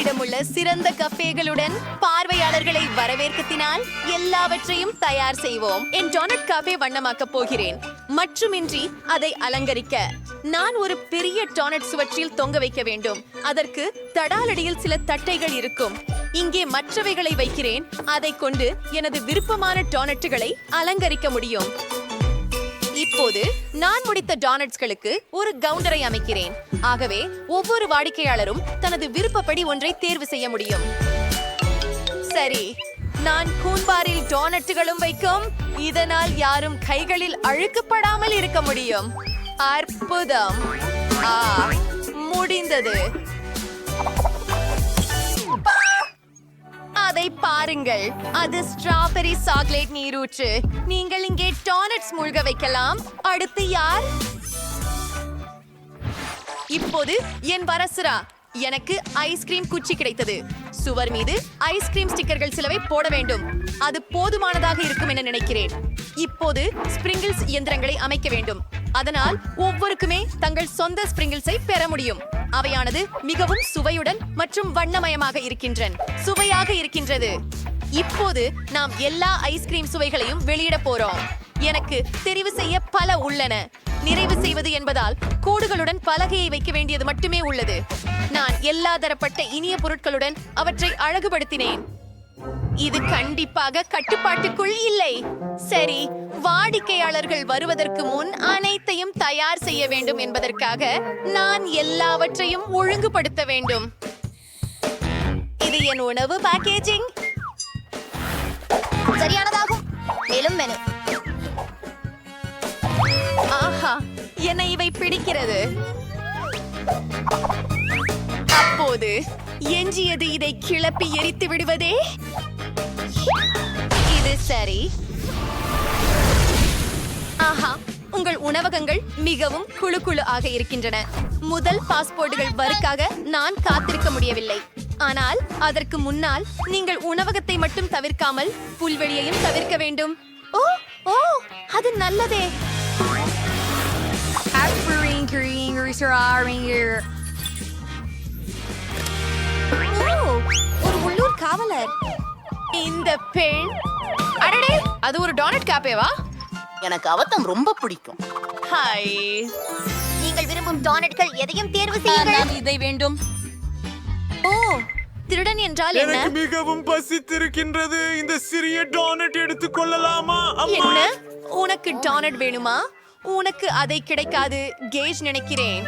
நம்மிடமுள்ள சிறந்த கஃபேகளுடன் பார்வையாளர்களை வரவேற்கத்தினால் எல்லாவற்றையும் தயார் செய்வோம். என் டோனட் காஃபே வண்ணமாக்கப் போகிறேன். மற்றுமின்றி அதை அலங்கரிக்க நான் ஒரு பெரிய டோனட் சுவற்றில் தொங்க வைக்க வேண்டும். அதற்கு தடாலடியில் சில தட்டைகள் இருக்கும். இங்கே மற்றவைகளை வைக்கிறேன். அதை கொண்டு எனது விருப்பமான டோனட்டுகளை அலங்கரிக்க முடியும். இப்போது நான் முடித்த டோனட்ஸ்களுக்கு ஒரு கவுண்டரை அமைக்கிறேன். ஆகவே ஒவ்வொரு வாடிக்கையாளரும் தனது விருப்பப்படி ஒன்றை தேர்வு செய்ய முடியும். சரி, நான் கூன்பாரில் டோனட்டுகளும் வைக்கும். இதனால் யாரும் கைகளில் அழுக்குப்படாமல் இருக்க முடியும். அற்புதம்! முடிந்தது. அதை பாருங்கள், அது ஸ்ட்ராபெரி சாக்லேட் நீரூற்று. நீங்கள் இங்கே டோனட்ஸ் மூழ்க வைக்கலாம். அடுத்து யார்? இப்போது என் வரசுரா. எனக்கு ஐஸ்கிரீம் குச்சி கிடைத்தது. சுவர் மீது ஐஸ்கிரீம் ஸ்டிக்கர்கள் சிலவை போட வேண்டும். அது போதுமானதாக இருக்கும் என நினைக்கிறேன். இப்போது ஸ்பிரிங்கிள்ஸ் இயந்திரங்களை அமைக்க வேண்டும். அதனால் ஒவ்வொருக்குமே தங்கள் சொந்த ஸ்பிரிங்கிள்ஸை பெற முடியும். அவையானது மிகவும் சுவையுடன் மற்றும் வண்ணமயமாக சுவையாக இருக்கின்றது. இப்போது நாம் எல்லா ஐஸ்கிரீம் சுவைகளையும் வெளியிட போறோம். எனக்கு தெரிவு செய்ய பல உள்ளன. நிறைவு செய்வது என்பதால் கோடுகளுடன் பலகையை வைக்க வேண்டியது மட்டுமே உள்ளது. நான் எல்லா தரப்பட்ட இனிய பொருட்களுடன் அவற்றை அழகுபடுத்தினேன். இது கண்டிப்பாக கட்டுப்பாட்டுக்குள் இல்லை. சரி, வாடிக்கையாளர்கள் வருவதற்கு முன் அனைத்தையும் தயார் செய்ய வேண்டும் என்பதற்காக நான் எல்லாவற்றையும் ஒழுங்குபடுத்த வேண்டும். இது என் உணவு பேக்கேஜிங் சரியானதாகும். மேலும் மெனு. ஆஹா, என்னை இவை பிடிக்கிறது. அப்போது எஞ்சியது இதை கிளப்பி எரித்து விடுவதே. இது சரி. ஆஹா, உங்கள் உணவகங்கள் மிகவும் குழு ஆக இருக்கின்றன. முதல் பாஸ்போர்ட்டுகள் வருக்காக நான் காத்திருக்க முடியவில்லை. ஆனால் அதற்கு முன்னால் நீங்கள் உணவகத்தை மட்டும் தவிர்க்காமல் புல்வெளியையும் தவிர்க்க வேண்டும். ஓ ஓ, அது நல்லதே. ஒரு உள்ளூர் காவலர். இந்த பெண், அடடே, அது ஒரு டோனட் காப்பேவா? எனக்கு அவத்தம் ரொம்ப பிடிக்கும். ஹாய், நீங்கள் விரும்பும் டோனட்கள் எதையும் தேர்வு செய்யுங்கள். இதை வேண்டும். ஓ, திருடன் என்றால் என்ன? எனக்கு மிகவும் பசித்திருக்கின்றது. இந்த சிறிய டோனட் எடுத்துக் கொள்ளலாமா? என்ன? உனக்கு டோனட் வேணுமா? உனக்கு அதை கிடைக்காது கேஜ் நினைக்கிறேன்.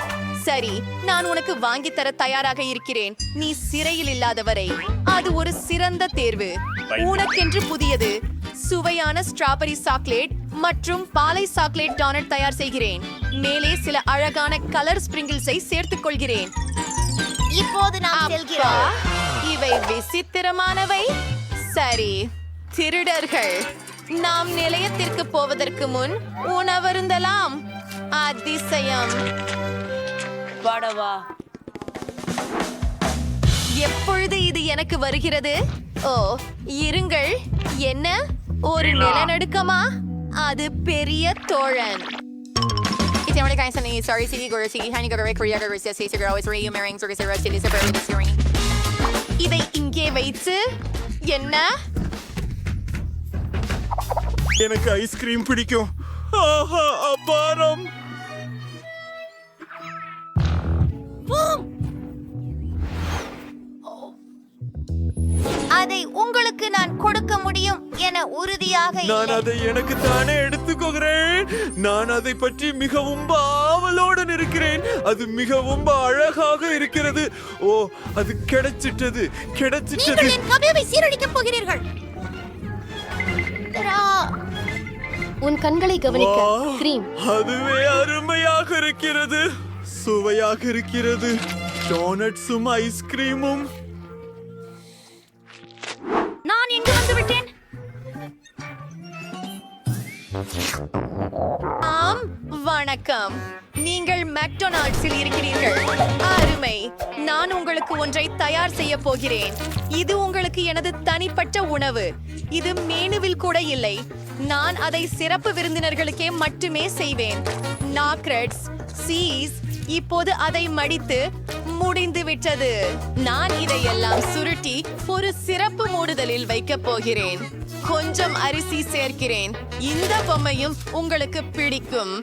சரி, நான் உனக்கு வாங்கி தர தயாராக இருக்கிறேன். நீ சிறையில் இல்லாதவரை அது ஒரு சிறந்த தேர்வு. உனக்கென்று புதியது சுவையான ஸ்ட்ராபெரி சாக்லேட் மற்றும் பாலை சாக்லேட் டோனட் தயார் செய்கிறேன். மேலே சில அழகான கலர் ஸ்பிரிங்கிள்ஸை சேர்த்துக் கொள்கிறேன். இப்போது நாம் செல்கிறோம். இவை விசித்திரமானவை. சரி, திருடர்கள், நாம் நிலையத்திற்கு போவதற்கு முன் உணவருந்தலாம். அதிசயம். வடவா, எப்பொழுது இது எனக்கு வருகிறது? ஓ, இருங்கள். என்ன, ஒரு நிலநடுக்கமா? அது பெரிய தோழன். இதை இங்கே வைத்து என்ன? எனக்கு ஐஸ்கிரீம் பிடிக்கும். ஆஹா, அபாரம். அதை உங்களுக்கு நான் கொடுக்க முடியும் என உறுதியாக நான் அதை எனக்கு தானே எடுத்துக்கொள்கிறேன். நான் அதை பற்றி மிகவும் ஆவலோடு இருக்கிறேன். அது மிகவும் அழகாக இருக்கிறது. ஓ, அது கிடைச்சிட்டது. நீங்கள் என் கவியை சீரழிக்கப் போகிறீர்கள். உன் கண்களை கவனிக்க. கிரீம், அதுவே அருமையாக இருக்கிறது. சுவையாக இருக்கிறது. டோனட்ஸும் ஐஸ்கிரீமும். நான் எங்கு வந்து விட்டேன்? ஆம், வணக்கம். நீங்கள் மெக்டொனால்ட்ஸில் இருக்கிறீர்கள். அருமை. நான் உங்களுக்கு ஒன்றை தயார் செய்ய போகிறேன். இது உங்களுக்கு எனது தனிப்பட்ட உணவு. இது மெனுவில் கூட இல்லை. நான் அதை சிறப்பு விருந்தினர்களுக்கே மட்டுமே செய்வேன். நாக்ரெட்ஸ், சீஸ். இப்போது அதை மடித்து முடிந்து விட்டது. நான் இதையெல்லாம் எல்லாம் சுருட்டி ஒரு சிறப்பு மூடுதலில் வைக்கப் போகிறேன். கொஞ்சம் அரிசி சேர்க்கிறேன். இந்த பொம்மையும் உங்களுக்கு பிடிக்கும்.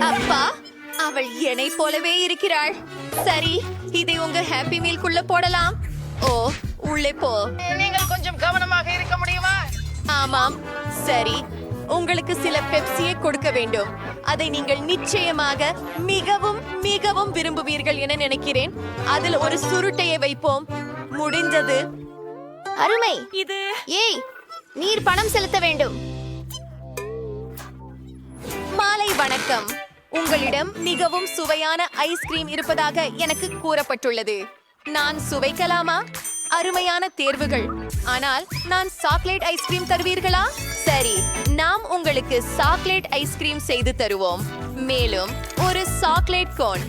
அப்பா, அவள் என்னை போலவே இருக்கிறாள். சரி, இதை உங்க ஹாப்பி மீல்குள்ள போடலாம். ஓ, உள்ளே போ. நீங்கள் கொஞ்சம் கவனமாக இருக்க முடியுமா? ஆமாம், சரி. உங்களுக்கு சில பெப்சியை கொடுக்க வேண்டும். அதை நீங்கள் நிச்சயமாக மிகவும் மிகவும் விரும்புவீர்கள் என நினைக்கிறேன். அதில் ஒரு சுருட்டையை வைப்போம். முடிந்தது. அருமை. இது ஏய், நீர் பணம் செலுத்த வேண்டும். மாலை வணக்கம். உங்களிடம் மிகவும் சுவையான ஐஸ்கிரீம் இருப்பதாக எனக்கு கூறப்பட்டுள்ளது. நான் சுவைக்கலாமா? அருமையான தேர்வுகள். ஆனால் நான் சாக்லேட் ஐஸ்கிரீம் தருவீர்களா? சரி, நாம் உங்களுக்கு சாக்லேட் ஐஸ்கிரீம் செய்து தருவோம். மேலும் ஒரு சாக்லேட் கோன்.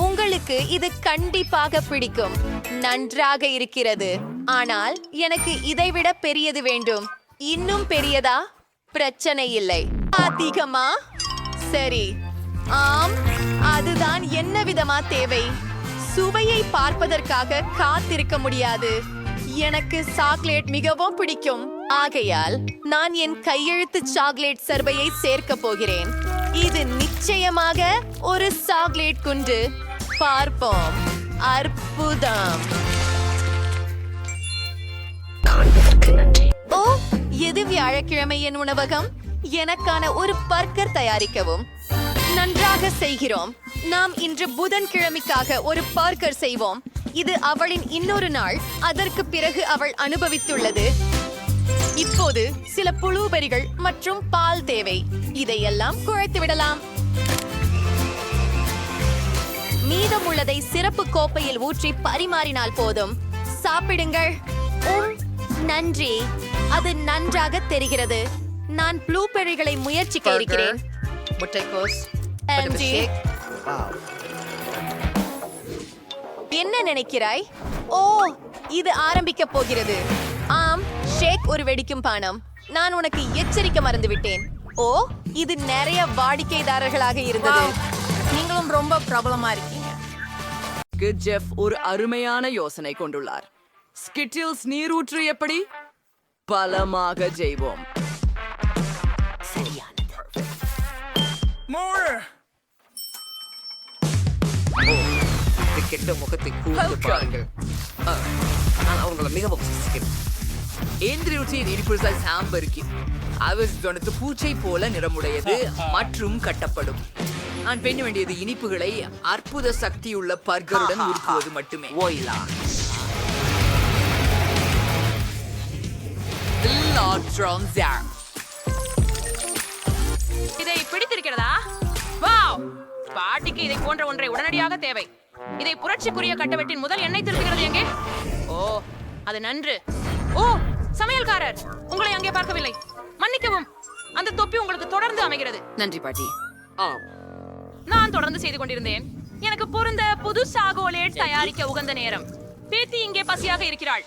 உங்களுக்கு இது கண்டிப்பாக பிடிக்கும். நன்றாக இருக்கிறது. ஆனால் எனக்கு இதைவிட பெரியது வேண்டும். இன்னும் பெரியதா? பிரச்சனை இல்லை. அதிகமா? சரி. ஆம், அதுதான் என்ன விதமா தேவை. சுவையை பார்ப்பதற்காக காத்திருக்க முடியாது. எனக்கு சாக்லேட் மிகவும் பிடிக்கும். ஆகையால் நான் என் கையெழுத்து சாக்லேட் சர்பையை சேர்க்க போகிறேன். இது நிச்சயமாக ஒரு சாக்லேட் குண்டு. பார்ப்போம். அற்புதம். ஓ, எது வியாழக்கிழமை என் உணவகம்? எனக்கான ஒரு பர்கர் தயாரிக்கவும். நன்றாக செய்கிறோம். நாம் இன்று புதன்கிழமைக்காக ஒரு பர்கர் செய்வோம். இது அவளின் இன்னொரு நாள். அதற்கு பிறகு அவள் அனுபவித்துள்ளது. இப்போது சில புளூபெரிகள் மற்றும் பால் தேவை. இதையெல்லாம் குழைத்து விடலாம். மீதமுள்ளதை சிறப்பு கோப்பையில் ஊற்றி பரிமாறினால் போதும். சாப்பிடுங்கள். நன்றி. அது நன்றாக தெரிகிறது. நான் ப்ளூபெரிகளை முயற்சிக்க இருக்கிறேன். முட்டைக்கோஸ். ஆண்டி, என்ன நினைக்கிறாய்? ஓ, இது ஆரம்பிக்க போகிறது. ஆம், ஷேக் ஒரு வெடிக்கும் பானம். நான் உனக்கு எச்சரிக்க மறந்துவிட்டேன். ஓ, இது நிறைய வாடிக்கைதாரர்களாக இருந்தது. நீங்களும் ரொம்ப பிரபலமா இருக்கீங்க. ஜெஃப் ஒரு அருமையான யோசனை கொண்டுள்ளார். ஸ்கிட்டில்ஸ் நீரூற்று எப்படி? பலமாக செய்வோம். கெட்ட முகத்தை கூர்ந்து பாருங்கள். நான் அவங்களை மிகவும் சிரிக்கிறேன். இன்றியூற்றின் இனிப்புகள் சாம்பருக்கு அவசரத்து பூச்சை போல நிறமுடையது மற்றும் கட்டப்படும். நான் பெண்ண வேண்டியது இனிப்புகளை அற்புத சக்தியுள்ள பர்கருடன் உருக்குவது மட்டுமே. ஓயிலா இதை பிடித்திருக்கிறதா? வாவ்! பாட்டிக்கு இதை போன்ற ஒன்றை உடனடியாக தேவை. இதை புரட்சிக்குரிய கட்டவெட்டின் முதல் எண்ணெய் திருத்துகிறது எங்கே? ஓ, அது நன்று. ஓ, சமையல்காரர், உங்களை அங்கே பார்க்கவில்லை. மன்னிக்கவும். அந்த தொப்பி உங்களுக்கு தொடர்ந்து அமைகிறது. நன்றி பாட்டி. நான் தொடர்ந்து செய்து கொண்டிருந்தேன். எனக்கு பொருந்த புது சாகோலேட் தயாரிக்க உகந்த நேரம். பேத்தி இங்கே பசியாக இருக்கிறாள்.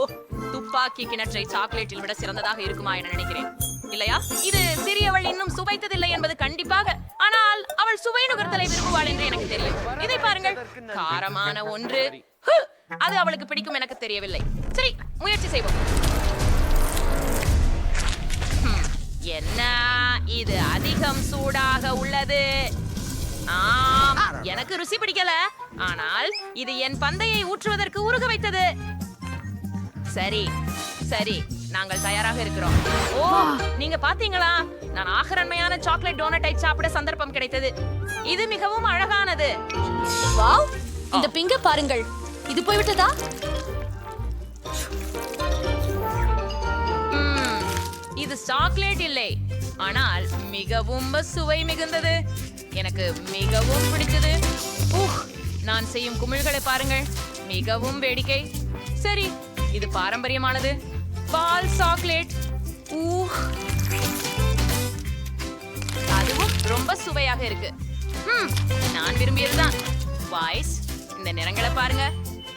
ஓ, துப்பாக்கி கிணற்றை சாக்லேட்டில் விட சிறந்ததாக இருக்குமா என நினைக்கிறேன். இல்லையா? இது சிறியவள் இன்னும் சுவைத்ததில்லை என்பது கண்டிப்பாக. ஆனால் அவள் சுவை நுகர்த்தலை விரும்புவாள் என்று எனக்கு தெரியும். இதை பாருங்கள், காரமான ஒன்று. அது அவளுக்கு பிடிக்கும் எனக்கு தெரியவில்லை. சரி, முயற்சி செய்வோம். என்ன, இது அதிகம் சூடாக உள்ளது. ஆம், எனக்கு ருசி பிடிக்கல. ஆனால் இது என் பந்தையை ஊற்றுவதற்கு உருக வைத்தது. சரி சரி, நாங்கள் தயாராக இருக்கிறோம். ஓ, நீங்க பாத்தீங்களா? நான் ஆகரண்மையான சாக்லேட் டோனட்டை சாப்பிட சந்தர்ப்பம் கிடைத்தது. இது மிகவும் அழகானது. வாவ், இந்த பிங்க பாருங்கள். இது போய்விட்டதா? இது சாக்லேட் இல்லை, ஆனால் மிகவும் சுவை மிகுந்தது. எனக்கு மிகவும் பிடிச்சது. நான் செய்யும் குமிழ்களை பாருங்கள், மிகவும் வேடிக்கை. சரி, இது பாரம்பரியமானது. பால் சாக்லேட். அதுவும் ரொம்ப சுவையாக இருக்கு. நான் விரும்பியதுதான். வாய்ஸ், இந்த நிறங்களை பாருங்க.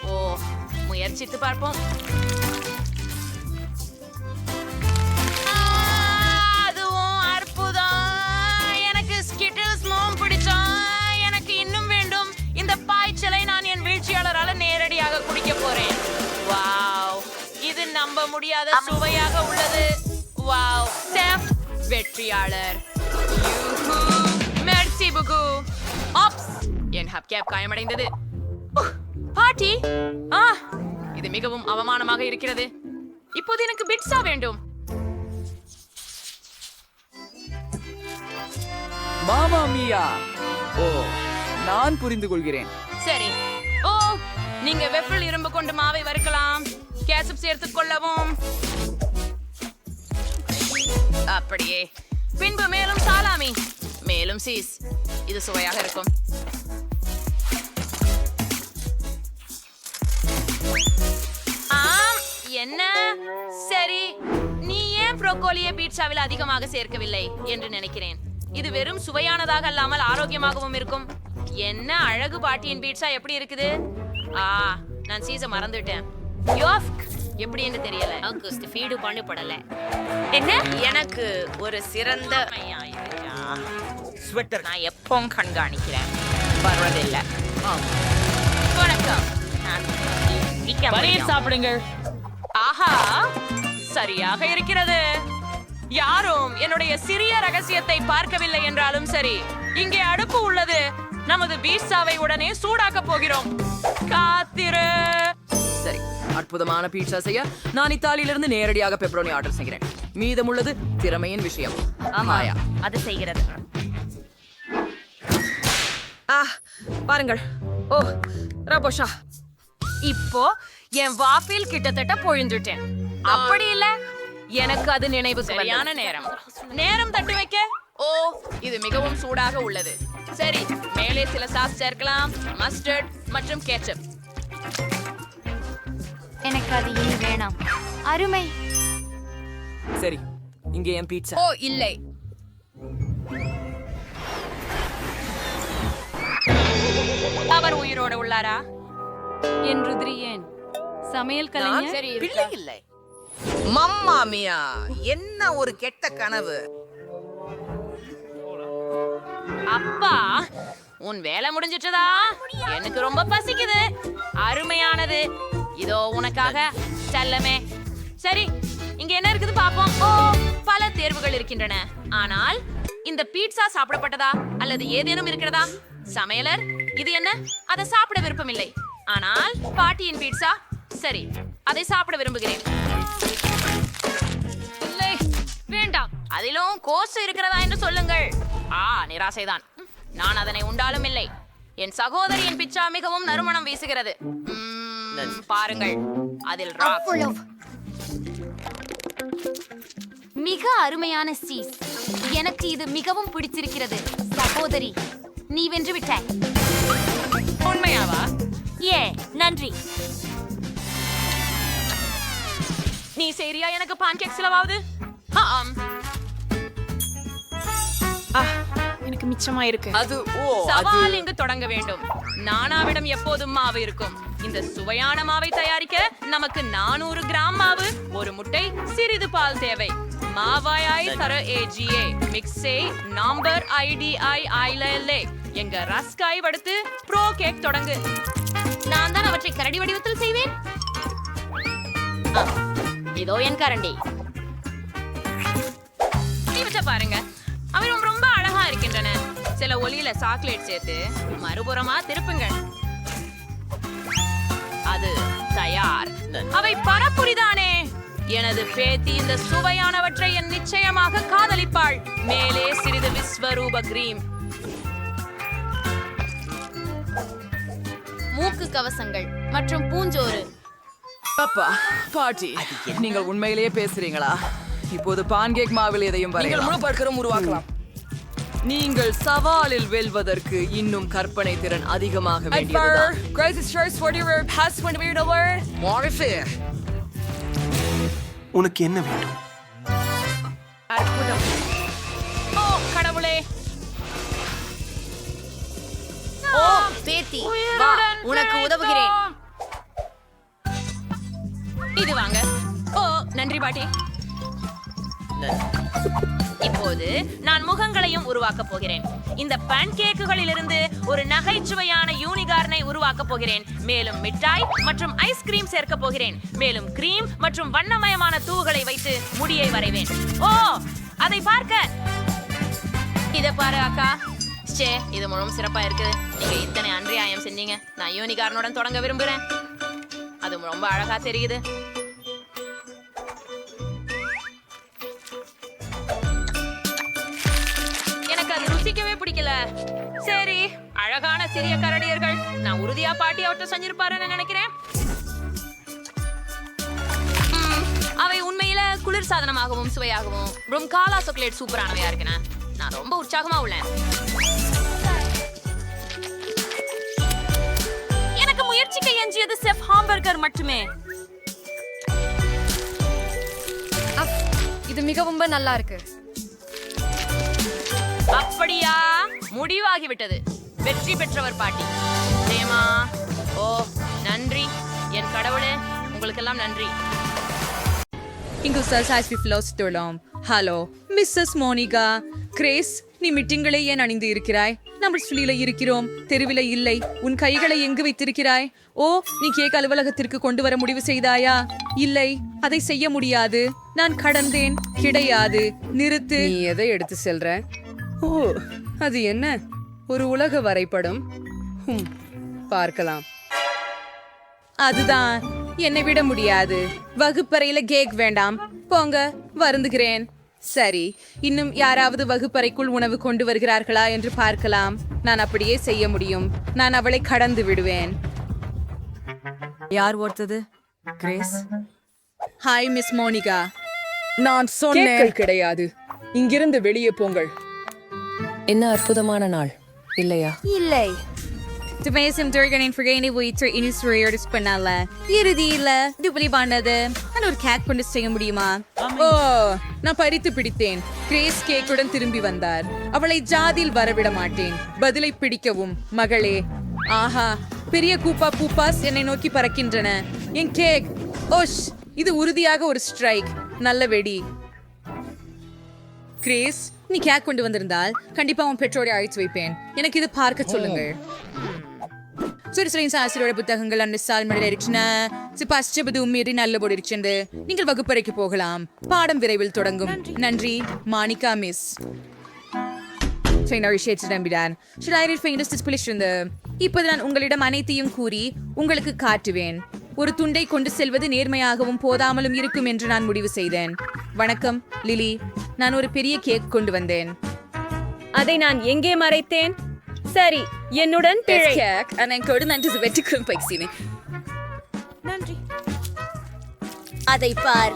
ஓ, முயற்சித்து பார்ப்போம். அதுவும் அற்புதம். எனக்கு ஸ்கிட்டில்ஸ் பிடிச்சா. எனக்கு இன்னும் வேண்டும். இந்த பாய்ச்சலை நான் என் வீழ்ச்சியாளரால நேரடியாக குடிக்க நம்ப முடியாத சுவையாக உள்ளது. வாவ், செஃப் வெற்றியாளர். யூஹூ, மெர்சி புகு. ஆப்ஸ், என் ஹப்கேப் காயமடைந்தது. பாட்டி, இது மிகவும் அவமானமாக இருக்கிறது. இப்போது எனக்கு பிட்சா வேண்டும். மாமா மியா. ஓ, நான் புரிந்து கொள்கிறேன். சரி. ஓ, நீங்க வெஃபிள் இரும்பு கொண்டு மாவை வறுக்கலாம். கேசப் சேர்த்துக் கொள்ளவும். அப்படியே. பின்பு மேலும் சாலாமி, மேலும் சீஸ். இது சுவையாக இருக்கும். ஆம், என்ன? சரி, நீ ஏன் ப்ரோக்கோலியை பீட்சாவில் அதிகமாக சேர்க்கவில்லை என்று நினைக்கிறேன். இது வெறும் சுவையானதாக அல்லாமல் ஆரோக்கியமாகவும் இருக்கும். என்ன அழகு பாட்டியின் பீட்சா எப்படி இருக்குது? நான் சீஸ மறந்துட்டேன். யோஃப்க் எப்படி என்று தெரியல. ஆகஸ்ட் ஃபீடு பண்ணப்படல. என்ன? எனக்கு ஒரு சிறந்த ஸ்வெட்டர். நான் எப்பவும் கண்காணிக்கிறேன். வர்றதில்லை. வணக்கம். நான் நிக்க பனீர் முடியும். சாப்பிடுங்கள். ஆஹா, சரியாக இருக்கிறது. யாரும் என்னுடைய சிறிய ரகசியத்தை பார்க்கவில்லை என்றாலும் சரி, இங்கே அடுப்பு உள்ளது. நமது பீட்சாவை உடனே சூடாக்க போகிறோம். காத்திரு. சரி, அற்புதமான பீட்சா செய்ய நான் இத்தாலியிலிருந்து நேரடியாக பெப்பரோனி ஆர்டர் செய்கிறேன். மீதமுள்ளது திறமையின் விஷயம். ஆமாயா, அது செய்கிறது. பாருங்கள். ஓ, ரபோஷா. இப்போ என் வாஃபில் கிட்டத்தட்ட பொழிந்துட்டேன். அப்படி இல்ல, எனக்கு அது நினைவு சரியான நேரம். நேரம் தட்டு வைக்க. ஓ, இது மிகவும் சூடாக உள்ளது. சரி, மேலே சில சாஸ் சேர்க்கலாம். மஸ்டர்ட் மற்றும் கேச்சப். எனக்கு அது இனி வேணாம். அருமை. சரி, இங்கே என் பீட்சா. ஓ, இல்லை. அவர் உயிரோட உள்ளாரா? என் ருத்ரியன் சமையல் கலைஞர். சரி, பிள்ளை இல்லை. மம்மா மியா, என்ன ஒரு கெட்ட கனவு. அப்பா, உன் வேலை முடிஞ்சிட்டதா? எனக்கு ரொம்ப பசிக்குது. அருமையானது. இதோ உனக்காக செல்லமே. சரி, இங்க என்ன இருக்குது பாப்போம். ஓ, பல தேர்வுகள் இருக்கின்றன. ஆனால் இந்த பீட்சா சாப்பிடப்பட்டதா அல்லது ஏதேனும் இருக்கிறதா? சமையலர், இது என்ன? அதை சாப்பிட விருப்பமில்லை. ஆனால் பாட்டியின் பீட்சா, சரி, அதை சாப்பிட விரும்புகிறேன். இல்லை, வேண்டாம். அதிலும் கோசு இருக்கிறதா என்று சொல்லுங்கள். நிராசைதான். நான் அதனை உண்டாலும் இல்லை. என் சகோதரியின் பிச்சா மிகவும் நறுமணம் வீசுகிறது. பாருங்கள், அதில் ராக். அவ்வளவு. மிக அருமையான சீஸ். எனக்கு இது மிகவும் பிடிச்சிருக்கிறது. சகோதரி, நீ வென்று விட்டாய். உண்மையாவா? நன்றி. நீ சரியா எனக்கு பான்கேக் செலவாவது? ஆம். எனக்கு மிச்சமா இருக்கு. அது சவால் இங்கு தொடங்க வேண்டும். நானாவிடம் எப்போதும் மாவு இருக்கும். இந்த சுவையான மாவை தயாரிக்க நமக்கு 400 கிராம் மாவு, ஒரு முட்டை, சிறிது பால் தேவை. மாவாய் தர ஏஜிஏ மிக்ஸே நம்பர் ஐடிஐ ஐலலே எங்க ரஸ்காய் வடுத்து ப்ரோ கேக் தொடங்கு. நான் தான் அவற்றை கரடி வடிவத்தில் செய்வேன். இதோ என் கரண்டி. இவற்றை பாருங்க, அவை ரொம்ப அழகா இருக்கின்றன. சில ஒலியில சாக்லேட் சேர்த்து மறுபுறமா திருப்புங்க. அது தயார். அவை பரப்புரிதானே. எனது பேத்தி இந்த சுவையானவற்றை என் நிச்சயமாக காதலிப்பாள். மேலே சிறிது விஸ்வரூப கிரீம். மூக்கு கவசங்கள் மற்றும் பூஞ்சோறு. அப்பா, பாட்டி, நீங்கள் உண்மையிலேயே பேசுறீங்களா? இப்போது பான்கேக் மாவில் எதையும் நீங்கள் முழு பட்கரும் உருவாக்கலாம். நீங்கள் சவாலில் வெல்வதற்கு இன்னும் கற்பனை திறன் அதிகமாக வேண்டியதுதான். உனக்கு என்ன வேண்டும்? அற்புதம். ஓ கடவுளே. ஓ பேத்தி, வா, உனக்கு உதவுகிறேன். இது வாங்க. ஓ நன்றி பாட்டி. இப்போது நான் முகங்களையும் உருவாக்க போகிறேன். இந்த பேன் கேக்குகளிலிருந்து ஒரு நகைச்சுவையான யூனிகார்னை உருவாக்க போகிறேன். மேலும் மிட்டாய் மற்றும் ஐஸ்கிரீம் சேர்க்க போகிறேன். மேலும் கிரீம் மற்றும் வண்ணமயமான தூள்களை வைத்து முடியை வரைவேன். ஓ, அதை பார்க்க இத பாரு அக்கா. ச்சே, இது முழுவதும் சிறப்பா இருக்குது. நீங்க இத்தனை அன்றியாயம் செஞ்சீங்க. நான் யூனிகார்னுடன் தொடங்க விரும்புறேன். அது ரொம்ப அழகா தெரியுது. எனக்கு அது ருசிக்கவே பிடிக்கல. சரி, அழகான சிறிய கரடியர்கள். நான் உறுதியா பாட்டி அவட்ட செஞ்சிருப்பாருன்னு நினைக்கிறேன். அவை உண்மையில குளிர் சாதனமாகவும் சுவையாகவும் ரொம்ப காலா சாக்லேட் சூப்பரானவையா இருக்குண்ணா. நான் ரொம்ப உற்சாகமா உள்ளேன். எனக்கு முயற்சிக்க எஞ்சியது செஃப் ஹாம்பர்கர் மட்டுமே. இது மிகவும் நல்லா இருக்கு. அப்படியா? முடிவாகிவிட்டது. வெற்றி பெற்றவர் பாட்டி. ஜெயமா. ஓ, நன்றி என் கடவுளே, உங்களுக்கெல்லாம் நன்றி. இங்கு சர்சாய்ஸ் விஃப்லோஸ்டோலாம். Hello Mrs Monica. கிரேஸ், நீ மிட்டிங்களை ஏன் அணிந்து இருக்கிறாய்? நம்ம ஸ்டுடியோல இருக்கிறோம், தெருவில இல்லை. உன் கைகளை எங்கு வைத்திருக்கிறாய்? ஓ, நீ கேக் அலுவலகத்திற்கு கொண்டு வர முடிவு செய்தாயா? இல்லை, அதை செய்ய முடியாது. நான் கடந்தேன். கிடையாது, நிறுத்து. நீ எதை எடுத்து செல்ற? ஓ, அது என்ன? ஒரு உலக வரைபடம். பார்க்கலாம். அதுதான், என்னை விட முடியாது. வகுப்பறையில கேக் வேண்டாம். போங்க, வருந்துகிறேன். சரி, இன்னும் யாராவது வகுப்பறைக்குள் உணவு கொண்டு வருகிறார்களா என்று பார்க்கலாம். நான் அப்படியே செய்ய முடியும். நான் அவளை கடந்து விடுவேன். யார் ஓர்த்தது? கிரேஸ்? Hi miss Monica. நான் சொன்னேன் கிடையாது. இங்கிருந்து வெளியே போங்கள். என்ன அற்புதமான நாள் இல்லையா? இல்லை. துமேசம் துர்கனின் ஃப்ரிகைனை வைத்து இனிஸ்வரையோடு பண்ணல. இறுதியில துபலி பண்ணது. நான் ஒரு கேக் கொண்டு செய்ய முடியுமா? ஓ, நான் பறித்து பிடித்தேன். கிரேஸ் கேக்குடன் திரும்பி வந்தார். அவளை ஜாதியில் வரவிட மாட்டேன். பதிலை பிடிக்கவும் மகளே. ஆஹா, பெரிய கூப்பா பூப்பாஸ் என்னை நோக்கி பறக்கின்றன. என் கேக். ஓஷ், இது உறுதியாக ஒரு ஸ்ட்ரைக். நல்ல வெடி. கிரேஸ், நீ கேக் கொண்டு வந்திருந்தால் கண்டிப்பா உன் பெற்றோரை அழைத்து வைப்பேன். எனக்கு இது பார்க்க சொல்லுங்கள். சுரிசுரின் சாஸ்திரோட புத்தகங்கள் அந்த சால்மடையில் இருக்கின்றன. பச்சபது உண்மையை நல்ல போடு இருக்கின்றது. நீங்கள் வகுப்பறைக்கு போகலாம். பாடம் விரைவில் தொடங்கும். நன்றி மானிகா மிஸ். இப்போது நான் உங்களிடம் அனைத்தையும் கூறி உங்களுக்கு காட்டுவேன். ஒரு துண்டை கொண்டு செல்வது நேர்மையாகவும் போதாமலும் இருக்கும் என்று நான் முடிவு செய்தேன். வணக்கம் லிலி, நான் ஒரு பெரிய கேக் கொண்டு வந்தேன். அதை நான் எங்கே மறைத்தேன்? சரி, என்னுடன் பிழை. நன்றி. அதை பார்.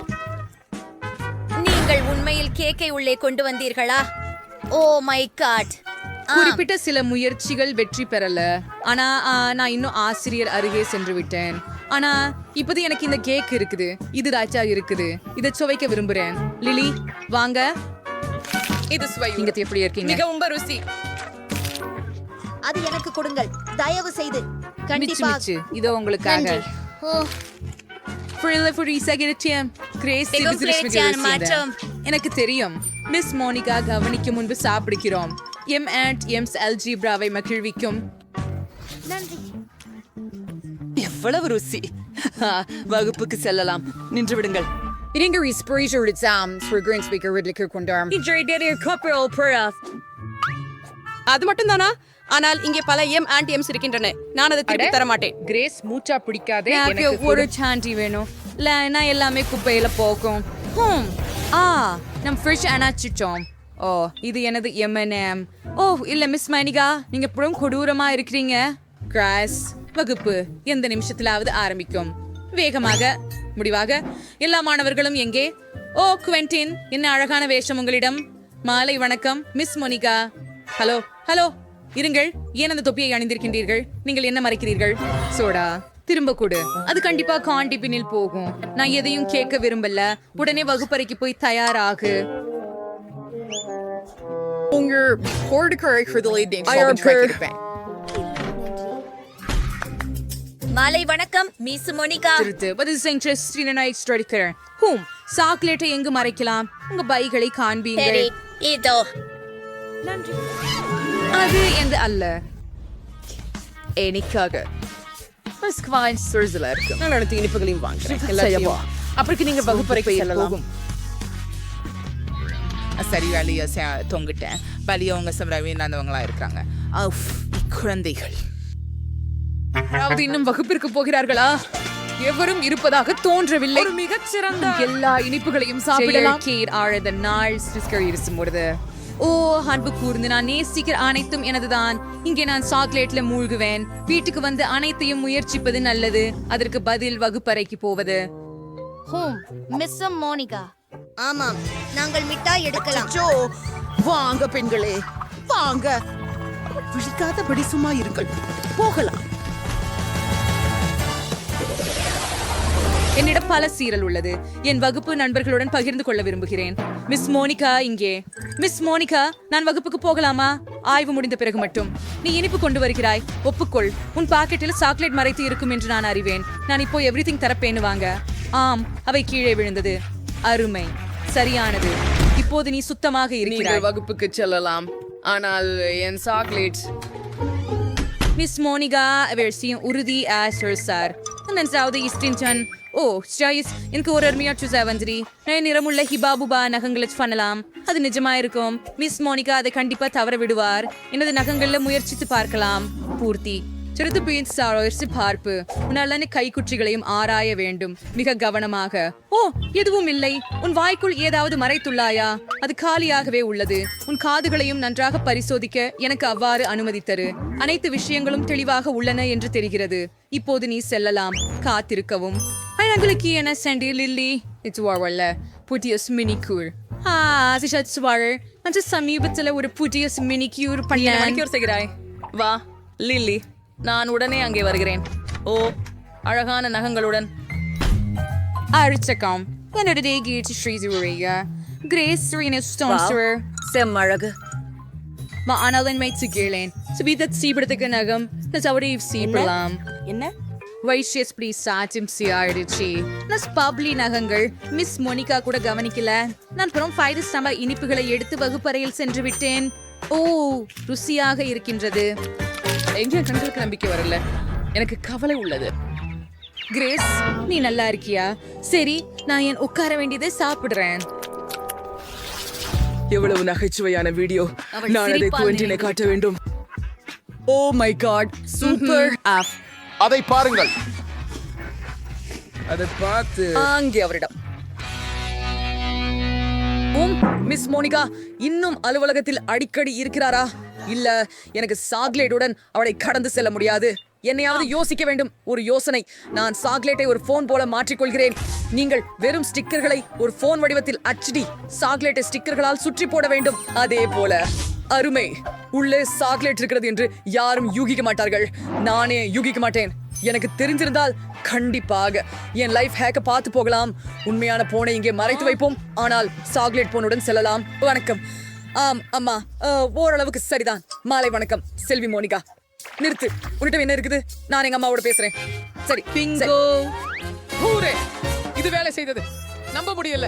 நீங்கள் உண்மையில் கேக்கை உள்ளே கொண்டு வந்தீர்களா? ஓ மை காட். குறிப்பிட்ட சில முயற்சிகள் வெற்றி பெறல. ஆனா நான் இன்னும் ஆசிரியர் அருகே சென்று விட்டேன். ஆனா இப்போது எனக்கு இந்த கேக் இருக்குது. இது ராஜா இருக்குது. இதை சுவைக்க விரும்புறேன். லிலி, வாங்க. இது சுவை. நீங்க எப்படி இருக்கீங்க? மிகவும் ருசி. அது எனக்கு கொடுங்கள், தயவு செய்து. கண்டிப்பா. இதோ உங்களுக்காக. எனக்கு தெரியும். மிஸ் மோனிகா கவனிக்கும் முன்பு சாப்பிடுகிறோம். எம்ஸ் அல்ஜிப்ராவை மகிழ்விக்கும். நன்றி. எவ்வளவு ருசி. வகுப்புக்கு செல்லலாம். நின்று விடுங்கள். அது மட்டும் தானா? ஆனால் இங்கே பல எம்ஸ் இருக்கின்றன. நான் அதை திருப்பி தர மாட்டேன். கிரேஸ், மூச்சா பிடிக்காதே. எனக்கு ஒரு சாண்டி வேணும். இல்லைன்னா எல்லாமே குப்பையில போகும். நம் ஃப்ரிட்ஜ் அணைச்சிட்டோம். ஓ, இது எனது M&M. ஓ இல்ல மிஸ் மணிகா, நீங்க புறம் கொடூரமா இருக்கிறீங்க. கிராஸ், வகுப்பு எந்த நிமிஷத்திலாவது ஆரம்பிக்கும். வேகமாக, முடிவாக. எல்லா மாணவர்களும் எங்கே? ஓ குவென்டின், என்ன அழகான வேஷம் உங்களிடம். மாலை வணக்கம் மிஸ் மோனிகா. ஹலோ ஹலோ, இருங்கள். ஏன் அந்த தொப்பியை அணிந்திருக்கின்றீர்கள்? நீங்கள் என்ன மறைக்கிறீர்கள்? சோடா திரும்ப கொடு. அது கண்டிப்பா காண்டிப்பினில் போகும். நான் எதையும் கேட்க விரும்பல. உடனே வகுப்பறைக்கு போய் தயாராகு. மாலை வணக்கம் மிஸ் மோனிகா. சாக்லேட்டை எங்கு மறைக்கலாம்? உங்க பைகளை காண்பீங்கள். இதோ அது எந்த அல்ல எனக்காக இருக்கு. நான் அடுத்த இனிப்புகளையும் வாங்குறேன். அப்புறம் நீங்க வகுப்பறைக்கு செல்லலாம். சரி வேலையை தொங்கிட்டேன். வலியவங்க வீணாந்தவங்களா இருக்காங்க. குழந்தைகள் அதாவது இன்னும் வகுப்பிற்கு போகிறார்களா? எவரும் இருப்பதாக தோன்றவில்லை. மிகச்சிறந்த எல்லா இனிப்புகளையும் சாப்பிடலாம். ஆழத நாள் இருக்கும்போது ஓ அன்பு கூர்ந்து நான் நேசிக்கிற அனைத்தும் எனதுதான். இங்கே நான் சாக்லேட்ல மூழ்குவேன். வீட்டுக்கு வந்து அனைத்தையும் முயற்சிப்பது நல்லது. அதற்கு பதில் வகுப்பறைக்கு போவது. மிஸ் மோனிகா, ஆமாம், நாங்கள் மிட்டாய் எடுக்கலாம். வாங்க பெண்களே, வாங்க. விழிக்காதபடி சும்மா இருங்கள். போகலாம். என்னிடம் பல சீரல் உள்ளது. என் வகுப்பு நண்பர்களுடன் பகிர்ந்து கொள்ள விரும்புகிறேன். மிஸ் மோனிகா இங்கே. மிஸ் மோனிகா, நான் வகுப்புக்கு போகலாமா? ஆய்வு முடிந்த பிறகு மட்டும். நீ இனிப்பு கொண்டு வருகிறாய், ஒப்புக்கொள். உன் பாக்கெட்டில் சாக்லேட் மறைத்து இருக்கும் என்று நான் அறிவேன். நான் இப்போ எவ்ரிதிங் தரப்பேன்னு வாங்க. ஆம், அவை கீழே விழுந்தது. அருமை, சரியானது. இப்போது நீ சுத்தமாக இருக்கிறாய். வகுப்புக்கு செல்லலாம், ஆனால் என் சாக்லேட். மிஸ் மோனிகா அவசியம் உறுதி சார். நான் சவுதி இஸ்டின்டன். ஓ ஸ்டாயிஸ், எனக்கு ஒரு அருமையா சூஸா வந்துடி. நான் நிறமுள்ள ஹிபாபுபா நகங்களை பண்ணலாம். அது நிஜமா இருக்கும். மிஸ் மோனிகா அதை கண்டிப்பா தவற விடுவார். எனது நகங்கள்ல முயற்சித்து பார்க்கலாம். பூர்த்தி சிறுத்து பீன்ஸ் பார்ப்பு. உன்னாலான கைக்குற்றிகளையும் ஆராய வேண்டும், மிக கவனமாக. ஓ, எதுவும் இல்லை. உன் வாய்க்குள் ஏதாவது மறைத்துள்ளாயா? அது காலியாகவே உள்ளது. உன் காதுகளையும் நன்றாக பரிசோதிக்க எனக்கு அவ்வாறு அனுமதித்தரு. அனைத்து விஷயங்களும் தெளிவாக உள்ளன என்று தெரிகிறது. இப்போது நீ செல்லலாம். காத்திருக்கவும். உங்களுக்கு என்ன சென்டி லில்லி? புதிய மினிக்யூர். சமீபத்துல ஒரு புதிய மினிக்யூர் பண்ண செய்கிறாய். வா லில்லி, நான் உடனே அங்கே வருகிறேன். ஓ, அழகான நகங்களுடன். அழிச்சக்கம் என்னோட கிரேஸ் செம்மழகு. ஆனால் வைத்து கேளேன். சீபடத்துக்கு நகம் சீப்படலாம். என்ன வைஷியஸ் ப்ளீஸ் சாட்சியம் ஆயிடுச்சு. பப்ளி நகங்கள். மிஸ் மோனிகா கூட கவனிக்கல. நான் புறம் 5 ஸ்டம்ப இனிப்புகளை எடுத்து வகுப்பறையில் சென்று விட்டேன். ஓ, ருசியாக இருக்கின்றது. எங்க கண்களுக்கு நம்பிக்கை வரல. எனக்கு கவலை உள்ளது. கிரேஸ், நீ நல்லா இருக்கியா? சரி, நான் என் உட்கார வேண்டியதை சாப்பிடுறேன். எவ்வளவு நகைச்சுவையான வீடியோ. நான் அதை குவென்டினை காட்ட வேண்டும். Oh my God, super app. அதை பாருங்கள். அதை பார்த்து அங்கே அவரிடம். மிஸ் மோனிகா இன்னும் அலுவலகத்தில் அடிக்கடி இருக்கிறாரா? இல்ல, எனக்கு சாக்லேட்டுடன் அவளை கடந்து செல்ல முடியாது. என்னையாவது யோசிக்க வேண்டும். ஒரு யோசனை. நான் சாக்லேட்டை ஒரு போன் போல மாற்றிக்கொள்கிறேன். நீங்கள் வெறும் ஸ்டிக்கர்களை ஒரு போன் வடிவத்தில் அச்சிடி சாக்லேட்டை ஸ்டிக்கர்களால் சுற்றி போட வேண்டும். அதே போல. அருமை. உள்ளே சாக்லேட் இருக்கிறது என்று யாரும் யூகிக்க மாட்டார்கள். நானே யூகிக்க மாட்டேன். எனக்கு தெரிஞ்சிருந்தால் கண்டிப்பாக என் லைஃப் ஹேக்க பார்த்து போகலாம். உண்மையான போனை இங்கே மறைத்து வைப்போம், ஆனால் சாக்லேட் போனுடன் செல்லலாம். வணக்கம். ஆம் அம்மா, ஓரளவுக்கு சரிதான். மாலை வணக்கம் செல்வி மோனிகா. நிறுத்து, உன்னிடம் என்ன இருக்குது? நான் எங்க அம்மாவோட பேசுறேன். சரி, பிங்கோ. ஹூரே, இது வேலை செய்தது. நம்ப முடியல.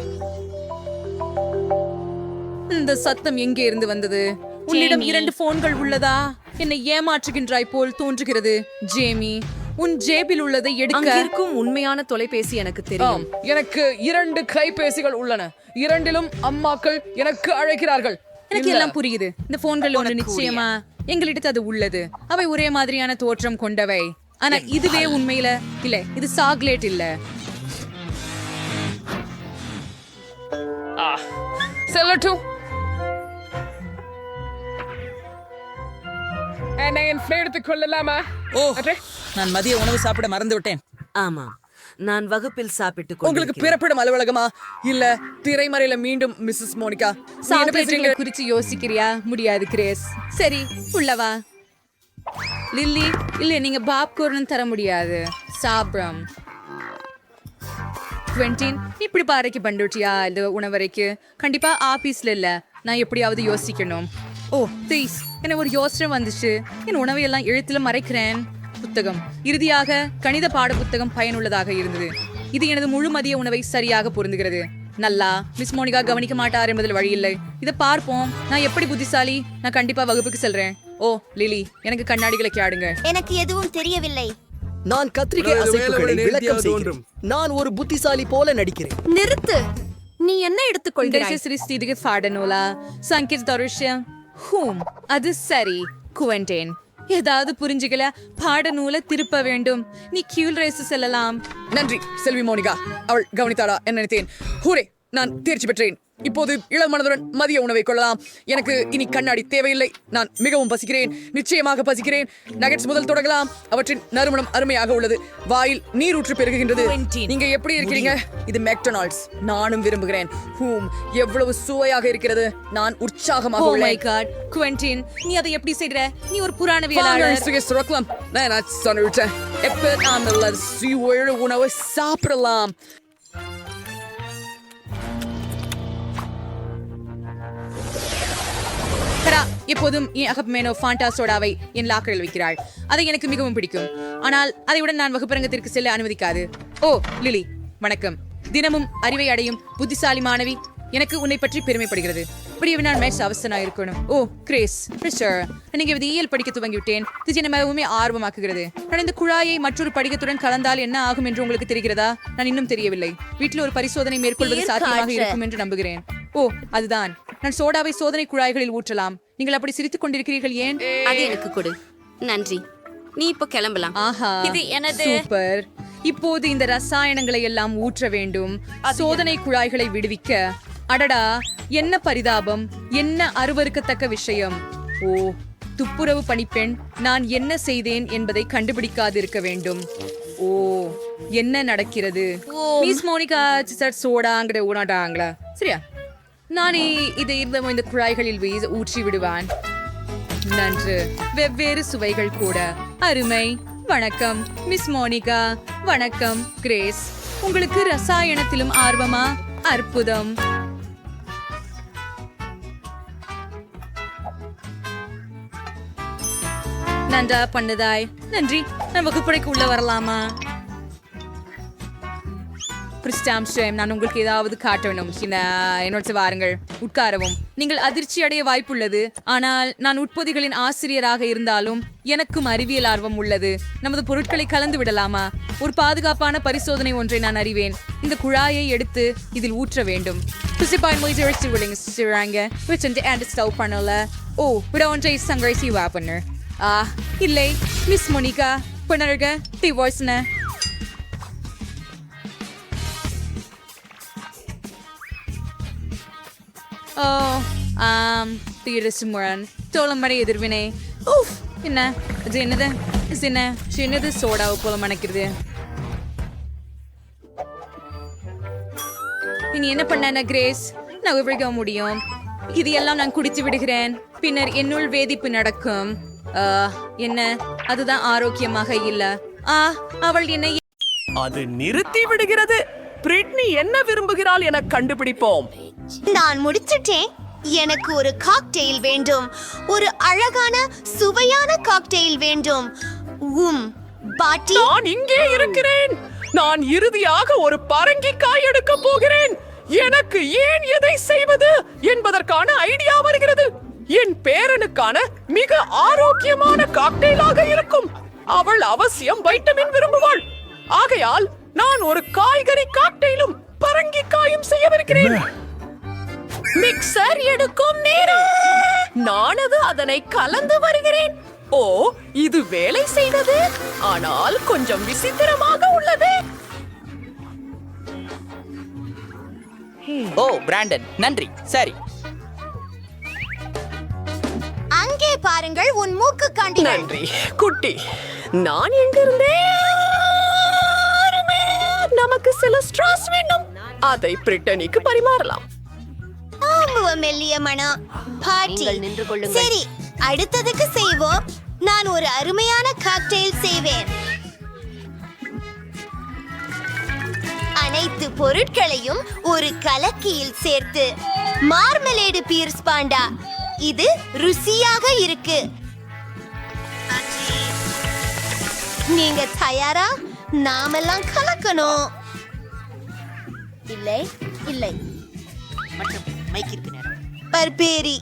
இந்த சத்தம் எங்கே இருந்து வந்தது? உன்னிடம் 2 போன்கள் உள்ளதா? என்னை ஏமாற்றுகின்றாய் போல் தோன்றுகிறது. ஜேமி, உன் ஜேபில் உள்ளதை எடுக்க. இருக்கும் உண்மையான தொலைபேசி எனக்கு தெரியும். எனக்கு 2 கைபேசிகள் உள்ளன. 2லும் அம்மாக்கள் எனக்கு அழைக்கிறார்கள். எனக்கு எல்லாம் புரியுது. இந்த போன்கள் ஒன்று நிச்சயமா எங்களிடத்து அது உள்ளது. அவை ஒரே மாதிரியான தோற்றம் கொண்டவை. ஆனா இதுவே உண்மையில இல்ல. இது சாக்லேட் இல்ல. செல்லட்டும். என்னை எடுத்துக் கொள்ளலாமா? ஓ, நான் மதிய உணவு சாப்பிட மறந்து விட்டேன். ஆமாம், நான் வகுப்பில் சாப்பிட்டு உங்களுக்கு பிறப்பிடம் அலுவலகமா இல்ல திரைமறையில? மீண்டும் மிஸ்ஸஸ் மோனிகா, சாக்லேட்டுகளை குறித்து யோசிக்கிறியா? முடியாது கிரேஸ். சரி, உள்ளவா. லில்லி, இல்ல, நீங்க பாப்கார்ன் தர முடியாது. சாப்பிடும். குவென்டின், இப்படி பாறைக்கு பண்டுட்டியா இது உணவறைக்கு? கண்டிப்பா ஆபீஸ்ல இல்ல. நான் எப்படியாவது யோசிக்கணும். ஓ ப்ளீஸ், எனக்கு ஒரு யோசனை வந்துச்சு. என் உணவை எல்லாம் எழுத்துல மறைக்கிறேன். புத்தகம். இறுதியாக கணித பாட புத்தகம் பயனுள்ளதாக இருந்தது. இது எனது முழு மதிய உணவை சரியாக பொருந்துகிறது. நல்லா மிஸ் மோனிகா கவனிக்க மாட்டார் என்பதில் வழி இல்லை. இதை பார்ப்போம். நான் எப்படி புத்திசாலி? நான் கண்டிப்பா வகுப்புக்கு செல்றேன். ஓ லிலி, எனக்கு கண்ணாடிகளை கேடுங்க. எனக்கு எதுவும் தெரியவில்லை. நான் கத்திரிக்காய் அசைப்புகளை விளக்கம் செய்கிறேன். நான் ஒரு புத்திசாலி போல நடிக்கிறேன். நிறுத்து. நீ என்ன எடுத்துக்கொள்கிறாய்? சிறிஸ்திதிக பாடநூலா சங்கீத் தருஷ்யம். ஹூம், அது சரி. குவெண்டேன், ஏதாவது புரிஞ்சுக்கல, பாடநூலை திருப்ப வேண்டும். நீ கியூல் ரேஸ் செல்லலாம். நன்றி செல்வி மோனிகா. அவள் கவனித்தாளா என்ன நினைத்தேன். ஹூரே, நான் தேர்ச்சி பெற்றேன். இப்போது இளமனதுடன் மதிய உணவை கொள்ளலாம். எனக்கு இனி கண்ணாடி தேவையில்லை. நான் மிகவும் பசிக்கிறேன், நிச்சயமாக பசிக்கிறேன். நகெட்ஸ் முதல் தொடங்கலாம். அவற்றின் நறுமணம் அருமையாக உள்ளது. வாயில் நீரூற்று பெருகுகின்றது. நீங்க எப்படி இருக்கிறீங்க? இது மெக்டொனால்ட்ஸ். நானும் விரும்புகிறேன். ஹூம், எவ்வளவு சுவையாக இருக்கிறது. நான் உற்சாகமாக உள்ளேன். குவென்டின், நீ அதை எப்படி செய்யற? நீ ஒரு புராணவியலாளர். நான் சொன்னிட்டேன். எப்ப நாம் சுவையுள்ள உணவை சாப்பிடலாம். எப்போதும் என் அகப்பமேனோ ஃபாண்டா சோடாவை என் லாக்கரில் வைக்கிறாள். அதை எனக்கு மிகவும் பிடிக்கும். ஆனால் அதையுடன் நான் வகுப்பரங்கத்திற்கு செல்ல அனுமதிக்காது. ஓ லிலி, வணக்கம். தினமும் அறிவை அடையும் புத்திசாலி மாணவி. எனக்கு உன்னை பற்றி பெருமைப்படுகிறது. இப்படியே நான் மேட்ச் அவசரனா இருக்கணும். ஓ கிரேஸ், நீங்க இயல் படிக்க துவங்கிவிட்டேன். இது என்ன மிகவும் ஆர்வமாக்குகிறது. நான் இந்த குழாயை மற்றொரு படிக்கத்துடன் கலந்தால் என்ன ஆகும் என்று உங்களுக்கு தெரிகிறதா? நான் இன்னும் தெரியவில்லை. வீட்டில் ஒரு பரிசோதனை மேற்கொள்வது சாத்தியமாக இருக்கும் என்று நம்புகிறேன். ஓ அதுதான், நான் சோடாவை சோதனை குழாய்களில் ஊற்றலாம். நீங்கள் அப்படி சிரித்துக் கொண்டிருக்கிறீர்கள் ஏன்? அது எனக்கு கொடு. நன்றி. நீ இப்போ கிளம்பலாம். ஆஹா, இது எனது. சூப்பர். இப்போது இந்த ரசாயனங்களை எல்லாம் ஊற்ற வேண்டும். சோதனை குழாய்களை விடுவிக்க. அடடா, என்ன பரிதாபம், என்ன அருவருக்கத்தக்க விஷயம். ஓ துப்புரவு பணிப்பெண், நான் என்ன செய்தேன் என்பதை கண்டுபிடிக்காதிருக்க வேண்டும். ஓ என்ன நடக்கிறது? மிஸ் மோனிகா சோடாங்கிற ஊனாட்டாங்களா? சரியா, நானே இதை இந்த குழாய்களில் ஊற்றி விடுவான். நன்று, வெவ்வேறு சுவைகள் கூட. அருமை. வணக்கம் மிஸ் மோனிகா. வணக்கம் கிரேஸ். உங்களுக்கு ரசாயனத்திலும் ஆர்வமா? அற்புதம். நன்றா பண்ணதாய். நன்றி. நான் வகுப்பறைக்கு உள்ள வரலாமா? நான் உங்களுக்கு ஏதாவது காட்ட வேண்டும். என்னோட வாருங்கள், உட்காரவும். நீங்கள் அதிர்ச்சி அடைய வாய்ப்புள்ளது. ஆனால் நான் உட்பொதிகளின் ஆசிரியராக இருந்தாலும் எனக்கும் அறிவியல் ஆர்வம் உள்ளது. நமது பொருட்களை கலந்து விடலாமா? ஒரு பாதுகாப்பான பரிசோதனை ஒன்றை நான் அறிவேன். இந்த குழாயை எடுத்து இதில் ஊற்ற வேண்டும். ஓ விட ஒன்றை சங்கரை செய்வா பண்ணு. இல்லை மிஸ் மோனிகா பண்ணருக டிவோர்ஸ்ன. ஓ தீரசுமுரன் தோளமடை எதிர்வினை. ஓஃப், என்ன அது? என்னது என்ன சின்னது சோடாவை போல மணக்கிறது. இனி என்ன பண்ண கிரேஸ்? நான் விவரிக்க முடியும். இது எல்லாம் நான் குடித்து விடுகிறேன். பின்னர் என்னுள் வேதிப்பு நடக்கும். என்ன, அதுதான் ஆரோக்கியமாக இல்ல. அவள் என்னை அது நிறுத்தி விடுகிறது. பிரிட்னி என்ன விரும்புகிறாள் என கண்டுபிடிப்போம். நான் முடிச்சிட்டேன். எனக்கு ஒரு காக்டெயில் வேண்டும். ஒரு அழகான சுவையான காக்டெயில் வேண்டும். பாட்டி, நான் இங்கே இருக்கிறேன். நான் இறுதியாக ஒரு பரங்கிக்காய் எடுக்க போகிறேன். எனக்கு ஏன் எதை செய்வது என்பதற்கான ஐடியா வருகிறது. என் பேரனுக்கான மிக ஆரோக்கியமான காக்டெயிலாக இருக்கும். அவள் அவசியம் வைட்டமின் விரும்புவாள். ஆகையால் நான் ஒரு காய்கறி காக்டெயிலும் பரங்கிக்காயும் செய்யவிருக்கிறேன். மிக்சர் எடுக்கும் நேரம். நானது அதனை கலந்து வருகிறேன். ஓ, இது வேலை செய்தது. ஆனால் கொஞ்சம் விசித்திரமாக உள்ளது. ஓ பிராண்டன், நன்றி. சரி, அங்கே பாருங்கள், உன் மூக்கு காண்டிகள். நன்றி குட்டி. நான் எங்கிருந்தேன்? நமக்கு சில ஸ்ட்ராஸ் வேண்டும். அதை பிரிட்டனிக்கு பரிமாறலாம். மெல்லிய மனம். பாட்டி, சரி, அடுத்ததுக்கு செய்வோம். நான் ஒரு அருமையான காக்டெயில் செய்வேன். அனைத்து பொருட்களையும் ஒரு கலக்கியில் சேர்த்து மார்மலேடு பீர்ஸ் பாண்டா. இது ருசியாக இருக்கு. நீங்க தயாரா? நாமெல்லாம் கலக்கணும். இல்லை, இல்லை. பர்பேரி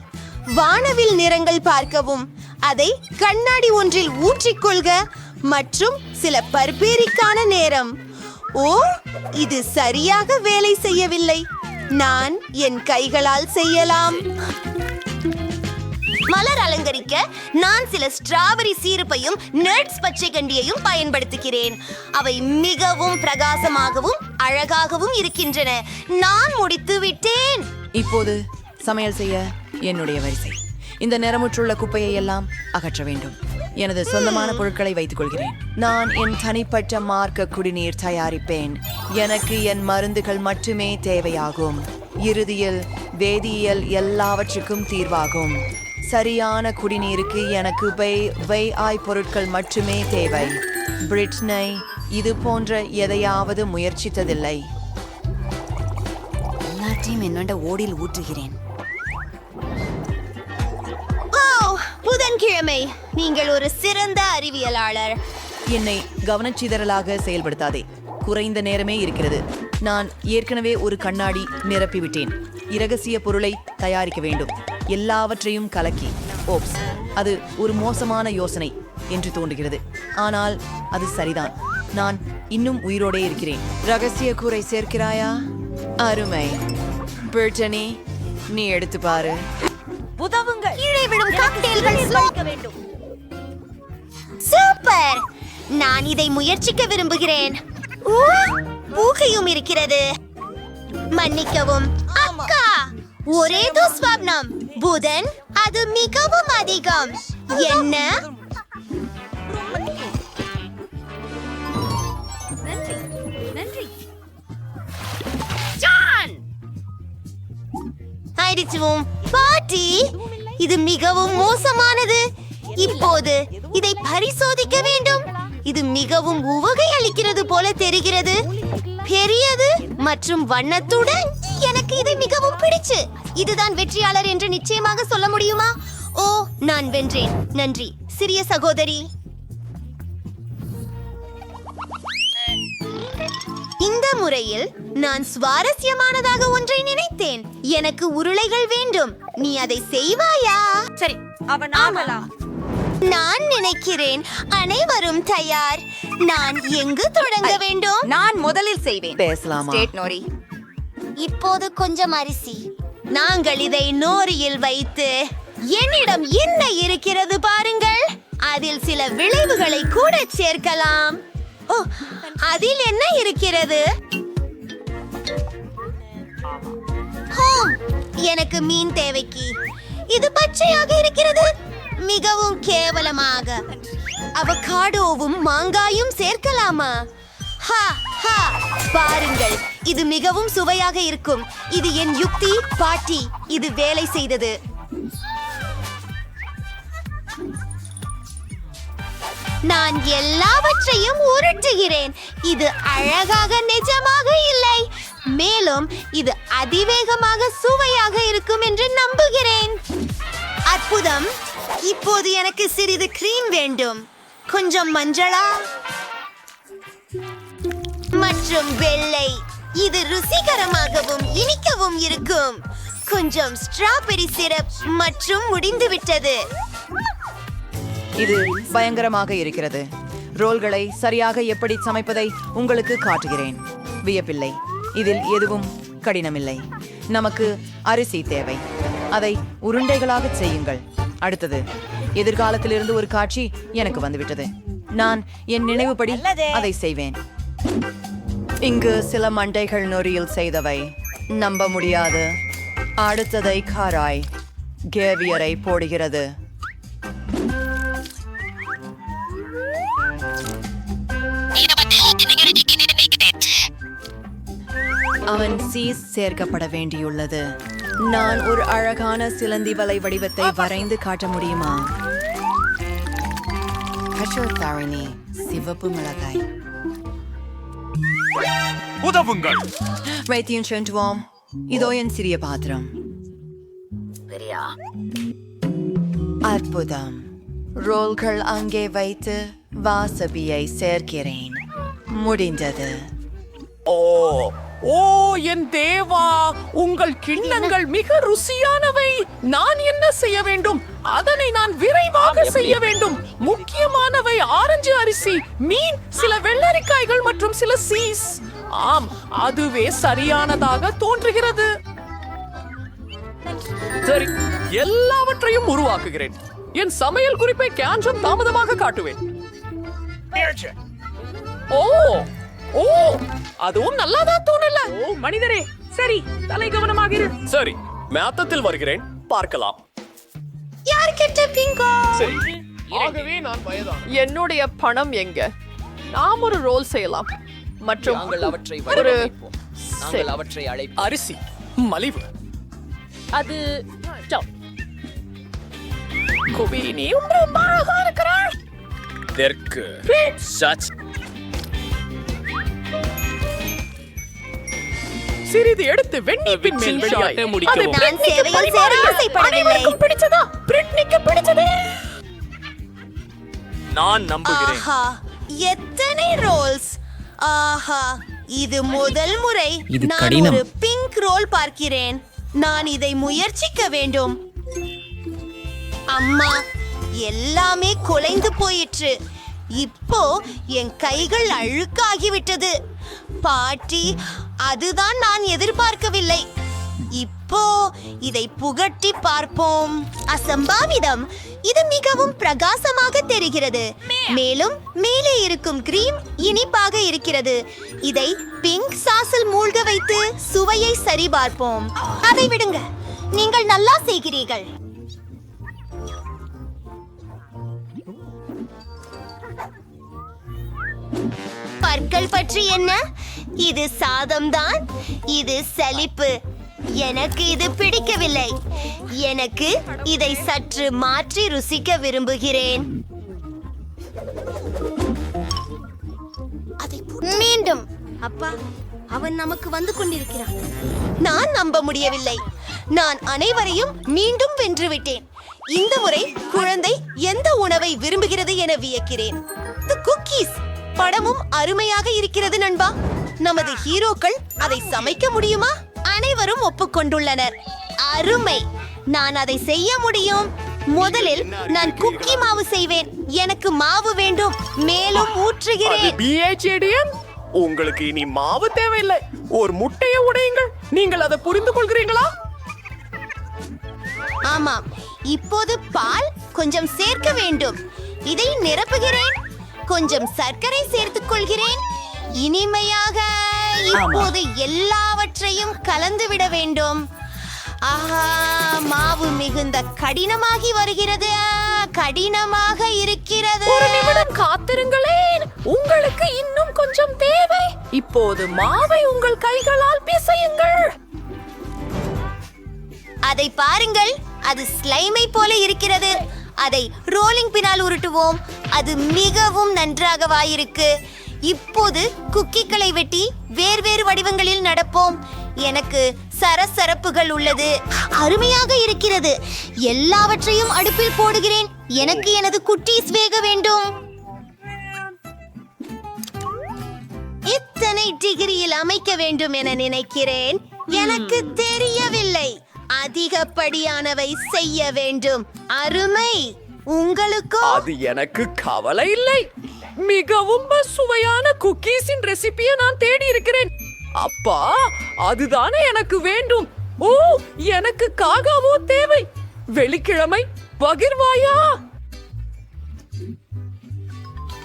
வானவில் நிறங்கள் பார்க்கவும், அதை கண்ணாடி ஒன்றில் ஊற்றிக்கொள்க மற்றும் சில பர்பேரிக்கான நேரம். ஓ, இது சரியாக வேலை செய்யவில்லை. நான் என் கைகளால் செய்யலாம். மலர் அலங்கரிக்க நான் சில ஸ்ட்ராபெரி சீரப்பையும் நட்ஸ் பச்சை கண்டியையும் பயன்படுத்துகிறேன். அவை மிகவும் பிரகாசமாகவும் அழகாகவும் இருக்கின்றன. நான் முடித்து விட்டேன். இப்போது சமையல் செய்ய என்னுடைய வரிசை. இந்த நிறமுற்றுள்ள குப்பையை எல்லாம் அகற்ற வேண்டும். எனது சொந்தமான பொருட்களை வைத்துக் கொள்கிறேன். நான் என் தனிப்பட்ட மார்க்க குடிநீர் தயாரிப்பேன். எனக்கு என் மருந்துகள் மட்டுமே தேவையாகும். இறுதியில் வேதியியல் எல்லாவற்றுக்கும் தீர்வாகும். சரியான குடிநீருக்கு எனக்கு ஆய் பொருட்கள் மட்டுமே தேவை. பிரிட்னை இது போன்ற எதையாவது முயற்சித்ததில்லை. எல்லாத்தையும் என்னோட ஓடில் ஊற்றுகிறேன். புதன்கிழமை நீங்கள் ஒரு சிறந்த அறிவியலாளர். என்னை கவனச்சிதறலாக செயல்படுத்தாதே. குறைந்த நேரமே இருக்கிறது. நான் ஏற்கனவே ஒரு கண்ணாடி நிரப்பிவிட்டேன். இரகசிய பொருளை தயாரிக்க வேண்டும். எல்லாவற்றையும் கலக்கி. ஓப்ஸ், அது ஒரு மோசமான யோசனை என்று தோன்றுகிறது. ஆனால் அது சரிதான். நான் இன்னும் உயிரோடே இருக்கிறேன். ரகசிய கூரை சேர்க்கிறாயா? அருமை. பிரிட்டனி, நீ எடுத்து பாரு. உதவுங்கள். கீழே விடும் காக்டெயில்கள் சுவைக்க வேண்டும். சூப்பர். நான் இதை முயற்சிக்க விரும்புகிறேன். பூகையும் இருக்கிறது. மன்னிக்கவும் அக்கா, ஒரே துஸ்வப்னம். புதன் அது மிகவும் அதிகம். என்ன? ஆயிடுச்சுவோம். பாட்டி, இது மிகவும் மோசமானது. இப்போது இதை பரிசோதிக்க வேண்டும். இது மிகவும் உவகை அளிக்கிறது போல தெரிகிறது. பெரியது மற்றும் வண்ணத்துடன் எனக்கு இது மிகவும் பிடிச்சு. இதுதான் வெற்றியாளர் என்று நிச்சயமாக சொல்ல முடியுமா? ஓ, நான் வென்றேன். நன்றி சிறிய சகோதரி. இந்த முறையில் நான் சுவாரஸ்யமானதாக ஒன்றை நினைத்தேன். எனக்கு உருளைகள் வேண்டும். நீ அதை செய்வாயா? சரி, அவன் ஆகலாம். நான் நினைக்கிறேன் அனைவரும் தயார். நான் எங்கு தொடங்க வேண்டும்? நான் முதலில் செய்வேன். பேசலாமா? நோரி. இப்போது கொஞ்சம் அரிசி. நாங்கள் இதை நோரியில் வைத்து, என்னிடம் என்ன இருக்கிறது பாருங்கள். அதில் சில விளைவுகளை கூட சேர்க்கலாம். ஓ, அதில் என்ன இருக்கிறது? எனக்கு மீன் தேவைக்கு. இது பச்சையாக இருக்கிறது. மிகவும் கேவலமாக. அவகாடோவும் மாங்காயும் சேர்க்கலாமா? பாருங்கள், இது மிகவும் சுவையாக இருக்கும். இது என் யுக்தி பாட்டி. இது வேலை செய்தது. நான் எல்லாவற்றையும் உருட்டுகிறேன். இது அழகாக நிஜமாக இல்லை. மேலும் இது அதிவேகமாக சுவையாக இருக்கும் என்று நம்புகிறேன். அற்புதம். இப்போது எனக்கு சிறிது கிரீம் வேண்டும். கொஞ்சம் மஞ்சளா மற்றும் வெள்ளை. இது ருசிகரமாகவும் இனிக்கவும் இருக்கும். கொஞ்சம் ஸ்ட்ராபெரி சிரப் மற்றும் முடிந்துவிட்டது. இது பயங்கரமாக இருக்கிறது. ரோல்களை சரியாக எப்படி சமைப்பதை உங்களுக்கு காட்டுகிறேன். வியப்பில்லை, இதில் எதுவும் கடினமில்லை. நமக்கு அரிசி தேவை. அதை உருண்டைகளாக செய்யுங்கள். அடுத்தது, எதிர்காலத்திலிருந்து ஒரு காட்சி எனக்கு வந்துவிட்டது. நான் என் நினைவுப்படி அதை செய்வேன். இங்கு சில மண்டைகள் நொறியில் செய்தவை. நம்ப முடியாது. அடுத்ததை காராய் கேவியரை போடுகிறது. அவன் சீஸ் சேர்க்கப்பட வேண்டியுள்ளது. நான் ஒரு அழகான சிலந்தி வலை வடிவத்தை வரைந்து காட்ட முடியுமா? சிவப்பு மிளகாய். உதவுங்கள். வைத்தியம் சென்றுவோம். இதோ என் சிறிய பாத்திரம். அற்புதம். ரோல்கள் அங்கே வைத்து வாசபியை சேர்க்கிறேன். முடிந்தது. ஓ என் தேவா, உங்கள் கிண்ணங்கள் மிக ருசியானவை. நான் என்ன செய்ய வேண்டும்? அதனை நான் விரைவாக செய்ய வேண்டும். முக்கியமானவை ஆரஞ்சு அரிசி, மீன், சில வெள்ளரிக்காய்கள் மற்றும் சில சீஸ். ஆம், அதுவே சரியானதாக தோன்றுகிறது. சரி, எல்லாவற்றையும் உருவாக்குகிறேன். என் சமையல் குறிப்பை கொஞ்சம் தாமதமாக காட்டுவேன். ஓ ஓ, அதுவும் நல்லாதா தோணல. ஓ மனிதரே, சரி, தலை கவனமாக இரு. சரி, மேத்தத்தில் வருகிறேன், பார்க்கலாம். யார்கிட்ட பிங்கோ? சரி, ஆகவே நான் என்னுடைய பணம் எங்க? நாம் ஒரு ரோல் செய்யலாம் மற்றும் நாங்கள் அவற்றை ஒரு வடிவமைப்போம். நாங்கள் அவற்றை அழைப்போம். அரிசி மலிவு. அது ஸ்டாப். குபி, நீ ரொம்ப அழகா இருக்கிறாய். தெற்கு சச் சிறிது எடுத்து வெண்ணீப்பின் மேல் விளையாட்ட முடிக்கவும். நான் சேவையில் சேர ஆசைப்படவில்லை. பிடிச்சதா? பிரிட்னிக்கு பிடிச்சது. நான் நம்புகிறேன். ஆஹா, எத்தனை ரோல்ஸ்! ஆஹா, இது முதல் முறை நான் ஒரு பிங்க் ரோல் பார்க்கிறேன். நான் இதை முயற்சிக்க வேண்டும். அம்மா, எல்லாமே குலைந்து போயிற்று. இப்போ என் கைகள் அழுக்காகிவிட்டது. பாட்டி, அதுதான் நான் எதிர்பார்க்கவில்லை. இப்போ இதை புகட்டி பார்ப்போம். அசம்பாவிதம், இது மிகவும் பிரகாசமாக தெரிகிறது. மேலும் மேலே இருக்கும் கிரீம் இனிப்பாக இருக்கிறது. இதை பிங்க் சாஸில் மூழ்க வைத்து சுவையை சரிபார்ப்போம். அதை விடுங்க, நீங்கள் நல்லா செய்கிறீர்கள். பற்கள் பற்றி என்ன? இது சாதம்தான். இது சலிப்பு. எனக்கு இது பிடிக்கவில்லை. எனக்கு இதை சற்று மாற்றி ருசிக்க விரும்புகிறேன். மீண்டும் அப்பா, அவன் நமக்கு வந்து கொண்டிருக்கிறான். நான் நம்ப முடியவில்லை. நான் அனைவரையும் மீண்டும் வென்றுவிட்டேன். இந்த முறை குழந்தை எந்த உணவை விரும்புகிறது என வியக்கிறேன். குக்கீஸ் படமும் அருமையாக இருக்கிறது நண்பா. நமது ஹீரோக்கள் அதை சமைக்க முடியுமா? அனைவரும் ஒப்புக்கொண்டுள்ளனர். அருமை, நான் அதை செய்ய முடியும். முதலில் நான் குக்கி மாவு செய்வேன். எனக்கு மாவு வேண்டும். மேலும் ஊற்றுகிறேன். BHADM, உங்களுக்கு இனி மாவு தேவையில்லை. ஒரு முட்டையை உடையுங்கள். நீங்கள் அதை புரிந்து கொள்கிறீங்களா? ஆமாம், இப்போது பால் கொஞ்சம் சேர்க்க வேண்டும். இதை நிரப்புகிறேன். கொஞ்சம் சர்க்கரை சேர்த்துக் கொள்கிறேன். இனிமையாக இப்போது எல்லாவற்றையும் கலந்து விட வேண்டும். ஆஹா, மாவு மிகுந்த கடினமாகி வருகிறது. கடினமாக இருக்கிறது. ஒரு நிமிடம் காத்திருங்களேன், உங்களுக்கு இன்னும் கொஞ்சம் தேவை. இப்போது மாவை உங்கள் கைகளால் பிசையுங்கள். அதை பாருங்கள், அது ஸ்லைமை போல இருக்கிறது. அதை ரோலிங் பினால் உருட்டுவோம். அது மிகவும் நன்றாகவாயிருக்கு. இப்போது குக்கிகளை வெட்டி வேறு வடிவங்களில் நடப்போம். எனக்கு சரசரப்புகள் உள்ளது. அருமையாக இருக்கிறது. எல்லாவற்றையும் அடுப்பில் போடுகிறேன். எனக்கு எனது குட்டீஸ் வேக வேண்டும். இத்தனை டிகிரியில் அமைக்க வேண்டும் என நினைக்கிறேன். எனக்கு தெரியவில்லை. அதிகப்படியானவை செய்ய வேண்டும். அருமை. உங்களுக்கோ? அது எனக்கு கவலை இல்லை. மிகவும் சுவையான குக்கீஸின் ரெசிபியை நான் தேடி இருக்கிறேன். அப்பா, அதுதானே எனக்கு வேண்டும். ஓ, எனக்கு காகாவோ தேவை. வெள்ளிக்கிழமை பகிர்வாயா?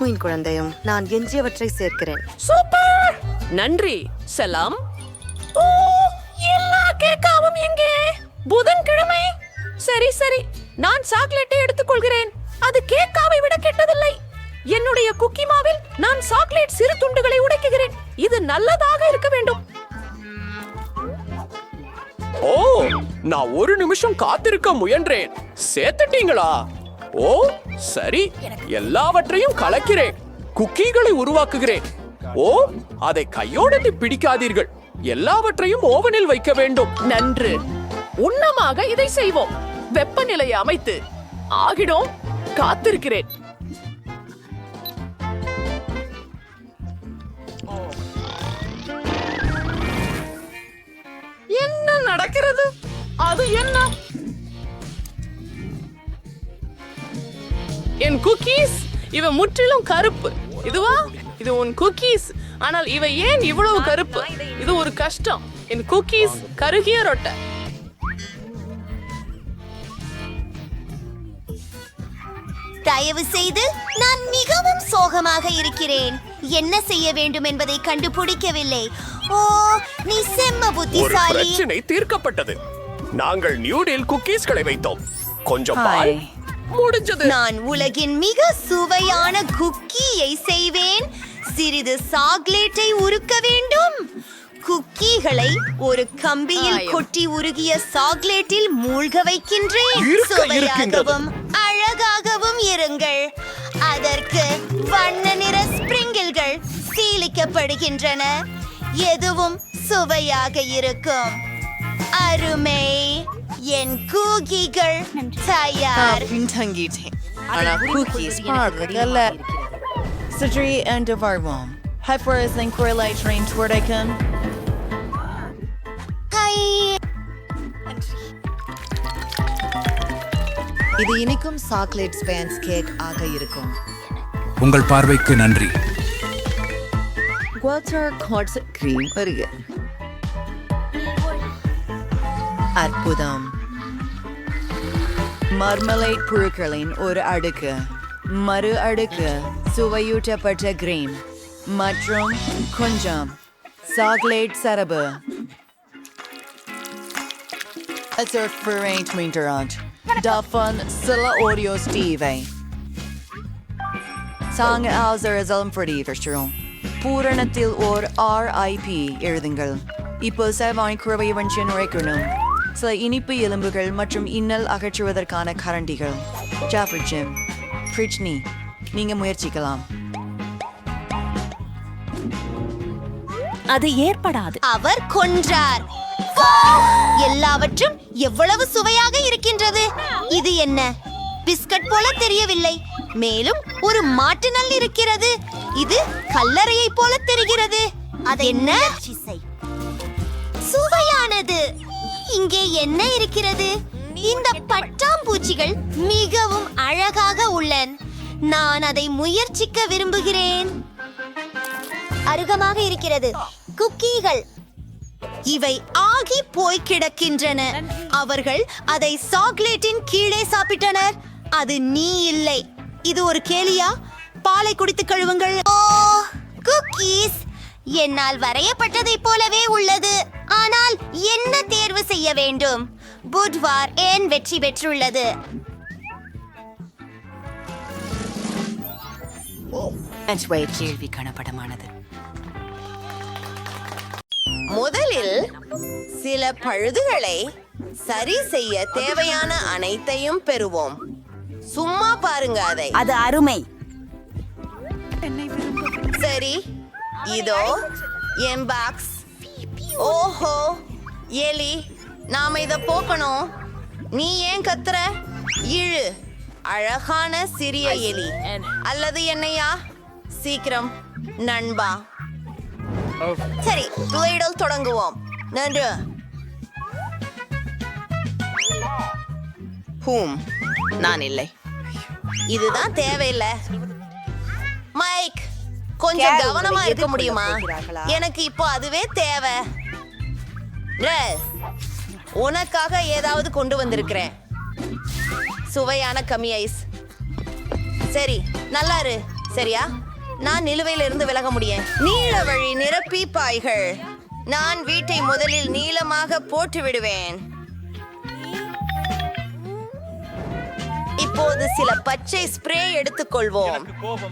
உன் குழந்தையும் நான் எஞ்சியவற்றை சேர்க்கிறேன். சூப்பர், நன்றி. செலாம். ஓ, எல்லா கேக்காவும் எங்கே? புதன்கிழமை. சரி சரி, நான் சாக்லேட்டை எடுத்துக்கொள்கிறேன். அது கேக்காவை விட கெட்டதில்லை. என்னுடைய குக்கி மாவில் நான் சாக்லேட் சிறு துண்டுகளை உடைக்குகிறேன். இது நல்லதாக இருக்க வேண்டும். ஓ, நான் ஒரு நிமிஷம் காத்திருக்க முயன்றேன். சேர்த்துட்டீங்களா? ஓ, சரி, எல்லாவற்றையும் கலக்கிறேன். குக்கீகளை உருவாக்குகிறேன். ஓ, அதை கையோடு பிடிக்காதீர்கள். எல்லாவற்றையும் ஓவனில் வைக்க வேண்டும். நன்று. உன்னமாக இதை செய்வோம். வெப்பநிலையை அமைத்து ஆகிடும். காத்திருக்கிறேன். நடக்கிறது? அது என்ன? என் குக்கீஸ் இவ முற்றிலும் கருப்பு. இதுவா? இது உன் குக்கீஸ். ஆனால் இவ ஏன் இவ்வளவு கருப்பு? இது ஒரு கஷ்டம். என் குக்கீஸ் கருகிய ரொட்டை. தயவு செய்து, நான் மிகவும் சோகமாக இருக்கிறேன். என்ன செய்ய வேண்டும் என்பதை கண்டுபிடிக்கவில்லை. ஓ, நீ செம்ம ஒரு புத்திசாலி. பிரச்சனை தீர்க்கப்பட்டது. நாங்கள் நியூடில் குக்கீஸ்களை வைத்தோம். கொஞ்சம் ஹாய். முடிஞ்சது. நான் உலகின் மிக சுவையான குக்கியை செய்வேன். சிறிது சாக்லேட்டை உருக்க வேண்டும். குக்கீகளை ஒரு கம்பியில் கொட்டி உருகிய சாக்லேட்டில் மூழ்க வைக்கின்றேன். சுவையாகவும் அழகாகவும் இருங்கள். அதற்கு வண்ண நிற ஸ்பிரிங்கிள்கள் சீலிக்கப்படுகின்றன. எதுவும் சுவையாக இருக்கும். அருமை. என் கூகிகள் தயார். பின்தங்கிட்டேன். ஆனா cookies பார்க்கல. சற்று என்று வருவோம். ஹைப்பர்ஸின் குரலை ட்ரெயின் துடைக்கும். இது இனிக்கும் சாக்லேட் ஸ்பான்ஸ் கேக் ஆக இருக்கும். உங்கள் பார்வைக்கு நன்றி. வாட்டர் கார்ட்ஸ் கிரீம் வருக. அற்புதம். மர்மலைட் புழுக்களின் ஒரு அடுக்கு, மறு அடுக்கு சுவையூட்டப்பட்ட கிரீம் மற்றும் கொஞ்சம் சாக்லேட் சரபு. Davon சில ஓரியோ ஸ்டீவை சாங் ஆசரம் பிரதிவர்ஷரும் பூரணத்தில் ஓர் RIP எழுதுங்கள். இப்போ செவ்வாய் குறவை வஞ்சி நுழைக்கணும். சில இனிப்பு எலும்புகள் மற்றும் இன்னல் அகற்றுவதற்கான கரண்டிகள். ஜாஃபர் ஜிம் பிரிட்னி, நீங்க முயற்சிக்கலாம். அது ஏற்படாது. அவர் கொன்றார். எல்லாவற்றும் எவ்வளவு சுவையாக இருக்கின்றது. இது என்ன? பிஸ்கட் போல தெரியவில்லை. மேலும் ஒரு மாட்டு நல் இருக்கிறது. இது கல்லறையை போல தெரிகிறது. அது என்ன? சுவையானது. இங்கே என்ன இருக்கிறது? இந்த பட்டாம்பூச்சிகள் மிகவும் அழகாக உள்ளன. நான் அதை முயற்சிக்க விரும்புகிறேன். அருகமாக இருக்கிறது. குக்கீகள் இவை ஆகி போய் கிடக்கின்றன. அவர்கள் அதை சாக்லேட்டின் கீழே சாப்பிட்டனர். அது நீ இல்லை. இது ஒரு கேலியா? பாலை குடித்து கழுவுங்கள். ஓ, குக்கீஸ் என்னால் வரையப்பட்டதை போலவே உள்ளது. ஆனால் என்ன தேர்வு செய்ய வேண்டும்? புட்வார் ஏன் வெற்றி பெற்றுள்ளது? கேள்வி கணப்படமானது. முதலில் சில பழுதுகளை சரி செய்ய தேவையான அனைத்தையும் பெறுவோம். சும்மா பாருங்க அதை. அது அருமை. சரி, இதோ என் பாக்ஸ். ஓஹோ, எலி, நாம இத போக்கணும். நீ ஏன் கத்துற? இழு. அழகான சிறிய எலி அல்லது என்னையா? சீக்கிரம் நண்பா. சரி, துளையிடல் தொடங்குவோம். நன்று. நான் இல்லை. இதுதான் தேவையில்லை. மைக், கொஞ்சம் கவனமா இருக்க முடியுமா? எனக்கு இப்போ அதுவே தேவை. உனக்காக ஏதாவது கொண்டு வந்திருக்கிறேன். சுவையான கம்மி ஐஸ். சரி, நல்லா இரு. சரியா? நான் நிலுவையில இருந்து விலக முடியும். நீல வழி நிரப்பி பாய்கள். நான் வீட்டை முதலில் நீளமாக போட்டு விடுவேன். இப்போது சில பச்சை ஸ்ப்ரே எடுத்துக்கொள்வோம்.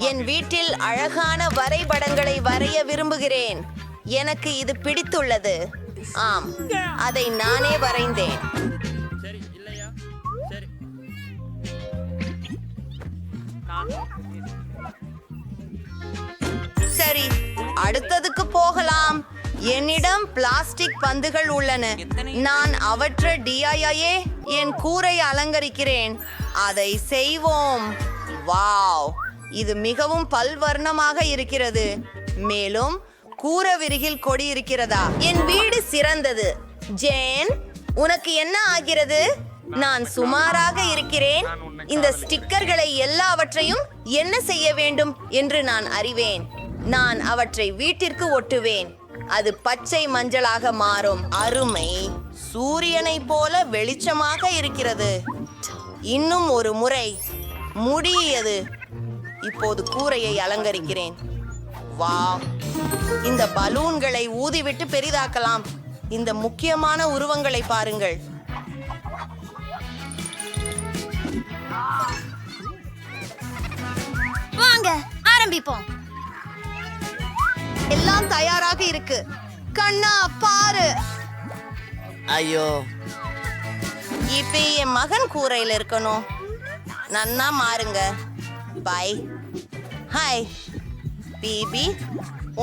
என் வீட்டில் அழகான வரைபடங்களை வரைய விரும்புகிறேன். எனக்கு இது பிடித்துள்ளது. ஆம், அதை நானே வரைந்தேன். சரி, அடுத்ததுக்கு போகலாம். என்னிடம் பிளாஸ்டிக் பந்துகள் உள்ளன. நான் அவற்றை DIY என் கூரை அலங்கரிக்கிறேன். அதை செய்வோம். வாவ், இது மிகவும் பல்வர்ணமாக இருக்கிறது. மேலும் கூரை விரிகில் கொடி இருக்கிறதா? என் வீடு சிறந்தது. ஜேன், உனக்கு என்ன ஆகிறது? நான் சுமாராக இருக்கிறேன். இந்த ஸ்டிக்கர்களை எல்லாவற்றையும் என்ன செய்ய வேண்டும் என்று நான் அறிவேன். நான் அவற்றை வீட்டிற்கு ஒட்டுவேன். அது பச்சை மஞ்சளாக மாறும். அருமை. சூரியனை போல வெளிச்சமாக இருக்கிறது. இன்னும் ஒரு முறை முடியது. இப்போது கூரையை அலங்கரிக்கிறேன். வாவ், இந்த பலூன்களை ஊதிவிட்டு பெரிதாக்கலாம். இந்த முக்கியமான உருவங்களை பாருங்கள். வாங்க ஆரம்பிப்போம். எல்லாம் தயாராக இருக்கு. கண்ணா பாரு. ஐயோ, இப்ப என் மகன் கூரையில இருக்கணும். நன்னா மாறுங்க. பை. ஹாய் பிபி,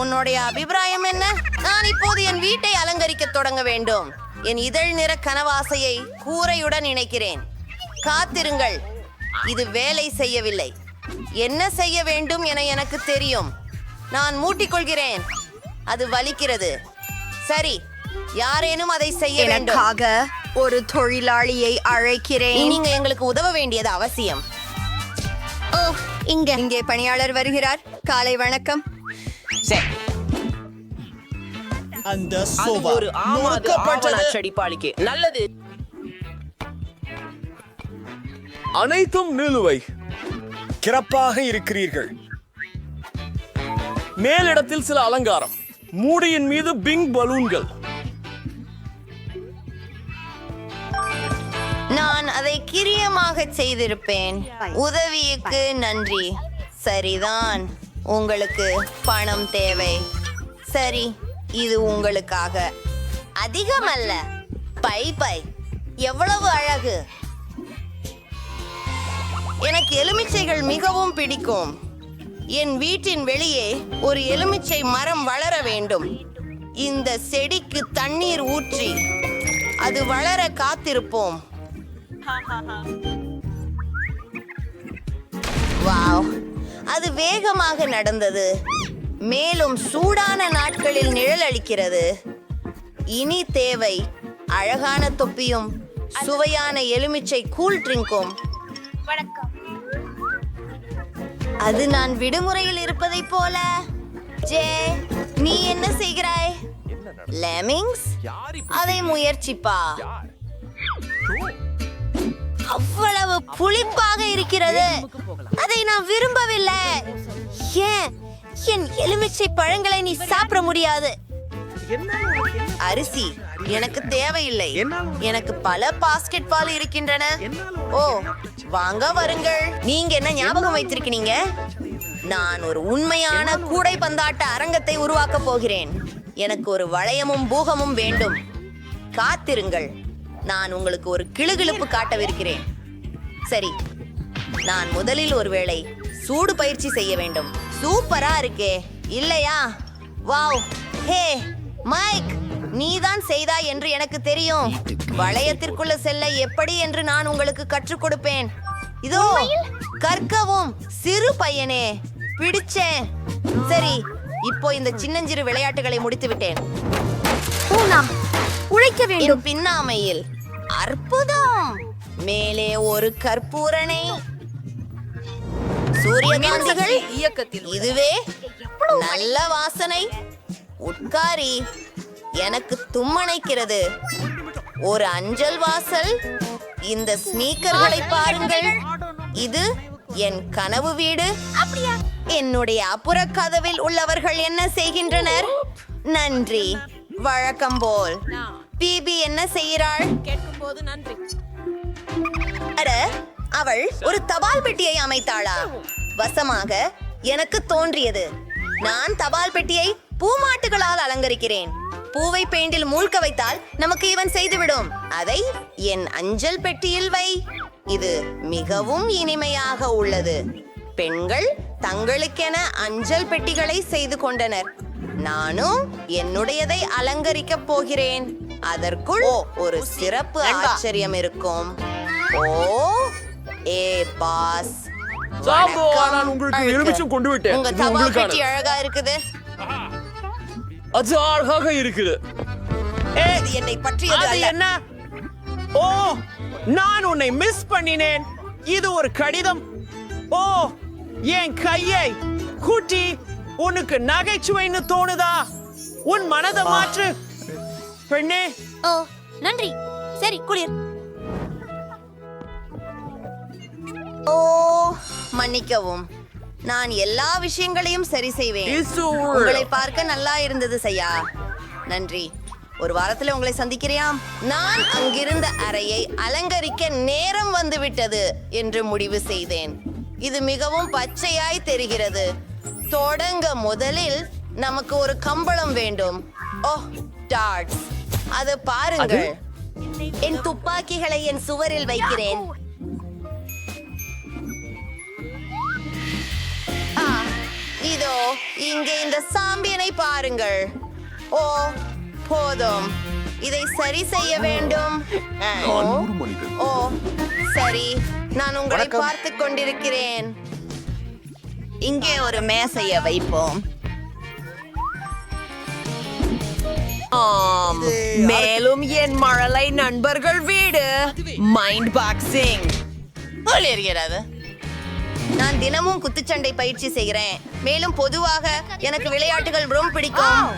உன்னுடைய அபிப்பிராயம் என்ன? நான் இப்போது என் வீட்டை அலங்கரிக்க தொடங்க வேண்டும். என் இதழ் நிற கனவாசையை கூரையுடன் இணைக்கிறேன். காத்திருங்கள், இது வேலை செய்யவில்லை. என்ன செய்ய வேண்டும் என எனக்கு தெரியும். நான் மூட்டிக்கொள்கிறேன். அது வலிக்கிறது. சரி, யாரேனும் அதை செய்ய வேண்டும். ஒரு தொழிலாளியை அழைக்கிறேன். நீங்க எங்களுக்கு உதவ வேண்டியது அவசியம். ஓ, இங்கே பணியாளர் வருகிறார். காலை வணக்கம். அந்த ஒரு ஆவணச்சடிப்பாளிக்கு நல்லது. அனைத்தும் நிலுவை. சிறப்பாக இருக்கிறீர்கள். மேலிடத்தில் சில அலங்காரம். மூடியின் மீது பிங் பலூன்கள். நான் அதை கிரியமாக செய்திருப்பேன். உதவிக்கு நன்றி. சரிதான், உங்களுக்கு பணம் தேவை. சரி, இது உங்களுக்காக. அதிகமல்ல. பை பை, எவ்வளவு அழகு. எனக்கு எலுமிச்சைகள் மிகவும் பிடிக்கும். என் வீட்டின் வெளியே ஒரு எலுமிச்சை மரம் வளர வேண்டும். இந்த செடிக்கு தண்ணீர் ஊற்றி அது வளர காத்திருப்போம். வாவ், அது வேகமாக நடந்தது. மேலும் சூடான நாட்களில் நிழல் அளிக்கிறது. இனி தேவை அழகான தொப்பியும் சுவையான எலுமிச்சை கூல் ட்ரிங்கும். அது நான் விடுமுறையில் இருப்பதை போல. ஜே, நீ என்ன செய்கிறாய்? லெமிங்ஸ், அதை முயற்சிப்பா. அவ்வளவு புளிப்பாக இருக்கிறது. அதை நான் விரும்பவில்லை. ஏன் என் எலுமிச்சை பழங்களை நீ சாப்பிட முடியாது? அரிசி எனக்கு தேவையில்லை. எனக்கு பல பாஸ்கெட் பால் இருக்கின்றன. ஓ, வாங்க வருங்கள். நீங்க என்ன ஞாபகம் வைத்திருக்கீங்க? நான் ஒரு உண்மையான கூடைப்பந்தாட்ட அரங்கத்தை உருவாக்க போகிறேன். எனக்கு ஒரு வளையமும் பூகமும் வேண்டும். காத்திருங்கள், நான் உங்களுக்கு ஒரு கிளுகிளுப்பு காட்டவிருக்கிறேன். சரி, நான் முதலில் ஒருவேளை சூடு பயிற்சி செய்ய வேண்டும். சூப்பரா இருக்கே, இல்லையா? வாவ், ஹே மைக், நீதான் செய்தாய் என்று எனக்கு தெரியும். வளையத்திற்குள்ள செல்ல எப்படி என்று நான் உங்களுக்கு கற்றுக் கொடுப்பேன். இதோ கற்கவும். சிறு பையனே, பிடிச்சேன். சரி, இப்போ இந்த சின்னஞ்சிறு விளையாட்டுகளை முடித்து விட்டேன். உழைக்க வேண்டும். பின்னாமையில் அற்புதம். மேலே ஒரு கற்பூரணை. சூரியகாந்திகள் இயக்கத்தில் இதுவே நல்ல வாசனை. உட்காரி, எனக்கு தும்மணைக்கிறது. ஒரு அஞ்சல் வாசல். இந்த ஸ்னீக்கர்களை பாருங்கள். இது என் கனவு வீடு. என்னுடைய அப்புற கதவில் உள்ளவர்கள் என்ன செய்கின்றனர்? நன்றி, வழக்கம் போல். பிபி என்ன செய்கிறாள்? கேட்கும்போது நன்றி. அட, அவள் ஒரு தபால் பெட்டியை அமைத்தாளா? வசமாக எனக்கு தோன்றியது. நான் தபால் பெட்டியை பூமாட்டுகளால் அலங்கரிக்கிறேன். பூவை பெயிண்டில் மூழ்க வைத்தால் நமக்கு இவன் செய்துவிடும். அதை என் அஞ்சல் பெட்டியில் வை. இது மிகவும் இனிமையாக உள்ளது. பெண்கள் தங்களுக்கென அஞ்சல் பெட்டிகளை செய்து கொண்டனர். நானும் என்னுடையதை அலங்கரிக்கப் போகிறேன். அதற்குள் ஒரு சிறப்பு ஆச்சரியம் இருக்கும். ஓ, ஏ பாஸ், நான் உங்களுக்கு எலுமிச்சம் கொண்டு விட்டேன். உங்க இது தபால் உங்களுக்கானது. பெட்டி அழகா இருக்குது. அது அழகாக இருக்குது. இது என்னை பற்றியது அல்ல. என்ன? ஓ, நான் உன்னை மிஸ் பண்ணினேன். இது ஒரு கடிதம். ஓ, என் கையை குட்டி, உனக்கு நகைச்சுவைன்னு தோணுதா? உன் மனதை மாற்று பெண்ணே. ஓ நன்றி. சரி குளிர். ஓ மன்னிக்கவும், நான் எல்லா விஷயங்களையும் சரி செய்வேன். உங்களை பார்க்க நல்லா இருந்தது சையா. நன்றி. ஒரு வாரத்துல உங்களை சந்திக்கிறியாம். நான் அங்கிருந்த அறையை அலங்கரிக்க நேரம் வந்துவிட்டது என்று முடிவு செய்தேன். இது மிகவும் பச்சையாய் தெரிகிறது. தொடங்க முதலில் நமக்கு ஒரு கம்பளம் வேண்டும். ஓ டார்ட்ஸ், அது பாருங்கள். என் துப்பாக்கிகளை என் சுவரில் வைக்கிறேன். இதோ இங்கே இந்த சாம்பியனை பாருங்கள். ஓ போதும், இதை சரி செய்ய வேண்டும். ஓ சரி, நான் உங்களை பார்த்து கொண்டிருக்கிறேன். இங்கே ஒரு மேசையை வைப்போம். மேலும் என் மழலை நண்பர்கள் வீடு மைண்ட் பாக்ஸிங் ஒளிர்கிறது. நான் தினமும் குத்துச்சண்டை பயிற்சி செய்கிறேன். மேலும் பொதுவாக எனக்கு விளையாட்டுகள் ரொம்ப பிடிக்கும்.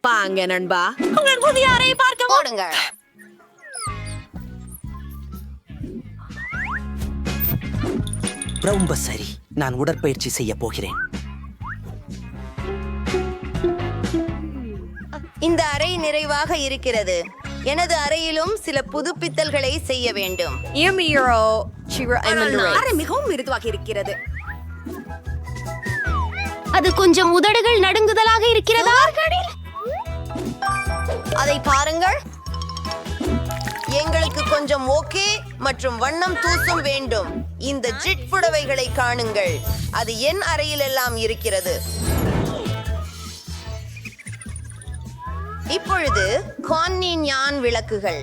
பாங்க நண்பா, உங்கள் புதிய அறையை பார்க்க போடுங்க. ரொம்ப சரி, நான் உடற்பயிற்சி செய்ய போகிறேன். இந்த அறை நிறைவாக இருக்கிறது. எனது அறையிலும் சில புதுப்பித்தல்களை செய்ய வேண்டும். அறை மிகவும் மிருதுவாக இருக்கிறது. அது கொஞ்சம் உதடுகள் நடுங்குதலாக இருக்கிறதா? அதை பாருங்கள். எங்களுக்கு கொஞ்சம் ஓகே மற்றும் வண்ணம் தூசும் வேண்டும். இந்த ஜிட் புடவைகளை காணுங்கள். அது என் அறையில் எல்லாம் இருக்கிறது. இப்பொழுது கான்னி ஞான் விளக்குகள்.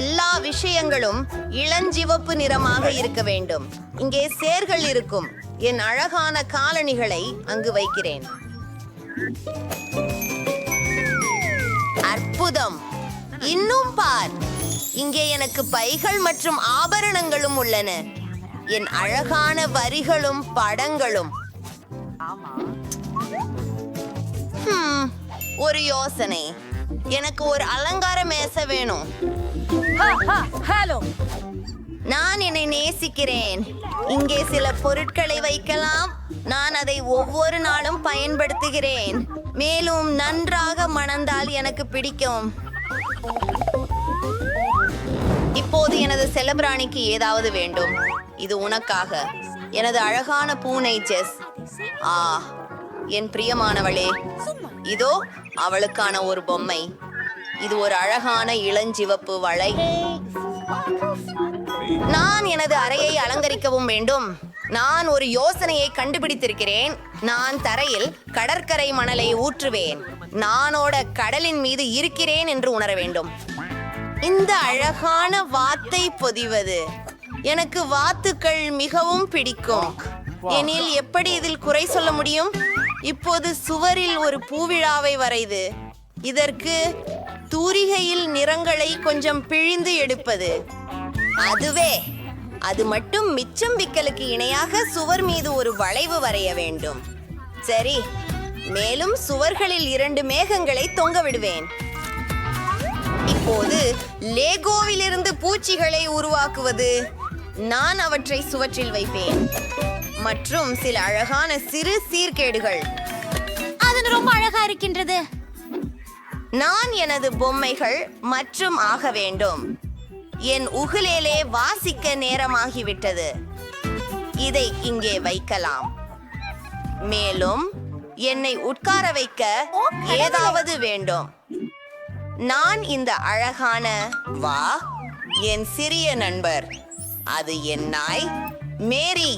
எல்லா விஷயங்களும் இளஞ்சிவப்பு நிறமாக இருக்க வேண்டும். இங்கே சேர்கள் இருக்கும். என் அழகான காலணிகளை அங்கு வைக்கிறேன். அற்புதம். இன்னும் பார், இங்கே எனக்கு பைகள் மற்றும் ஆபரணங்களும் உள்ளன. என் அழகான வரிகளும் படங்களும். ஒரு யோசனை. எனக்கு ஒரு அலங்கார மேசை வேணும். ஹலோ, நான் என்னை நேசிக்கிறேன். இங்கே சில பொருட்களை வைக்கலாம். நான் அதை ஒவ்வொரு நாளும் பயன்படுத்துகிறேன். மேலும் நன்றாக மணந்தால் எனக்கு பிடிக்கும். இப்போது எனது செல்லப்பிராணிக்கு ஏதாவது வேண்டும். இது உனக்காக, எனது அழகான பூனை ஜெஸ். என் பிரியமானவளே, இதோ அவளுக்கான ஒரு பொம்மை. இது ஒரு அழகான இளஞ்சிவப்பு வளை. நான் எனது அறையை அலங்கரிக்கவும் வேண்டும். நான் ஒரு யோசனையை கண்டுபிடித்திருக்கிறேன். நான் தரையில் கடற்கரை மணலை ஊற்றுவேன். நானோட கடலின் மீது இருக்கிறேன் என்று உணர வேண்டும். இந்த அழகான வாத்தை பொதிவது. எனக்கு வாத்துக்கள் மிகவும் பிடிக்கும். எனில் எப்படி இதில் குறை சொல்ல முடியும்? இப்போது சுவரில் ஒரு பூவிழாவை வரைது. இதற்கு தூரிகையில் நிறங்களை கொஞ்சம் பிழிந்து எடுப்பது. அதுவே அது மட்டும் மிச்சம் விக்கலுக்கு இணையாக சுவர் மீது ஒரு வளைவு வரைய வேண்டும். சரி, மேலும் சுவர்களில் 2 மேகங்களை தொங்க விடுவேன். இப்போது லேகோவிலிருந்து பூச்சிகளை உருவாக்குவது. நான் அவற்றை சுவற்றில் வைப்பேன். மற்றும் சில அழகான சிறு சீர்கேடுகள். அது ரொம்ப அழகா இருக்கின்றது. நான் எனது பொம்மைகள் மற்றும் ஆக வேண்டும். என் உகுலேலே வாசிக்க நேரமாகிவிட்டது. இதை இங்கே வைக்கலாம். மேலும் என்னை உட்கார வைக்க ஏதாவது வேண்டும். நான் இந்த அழகான என் சிறிய நண்பர். அது என் நாய் மேரி.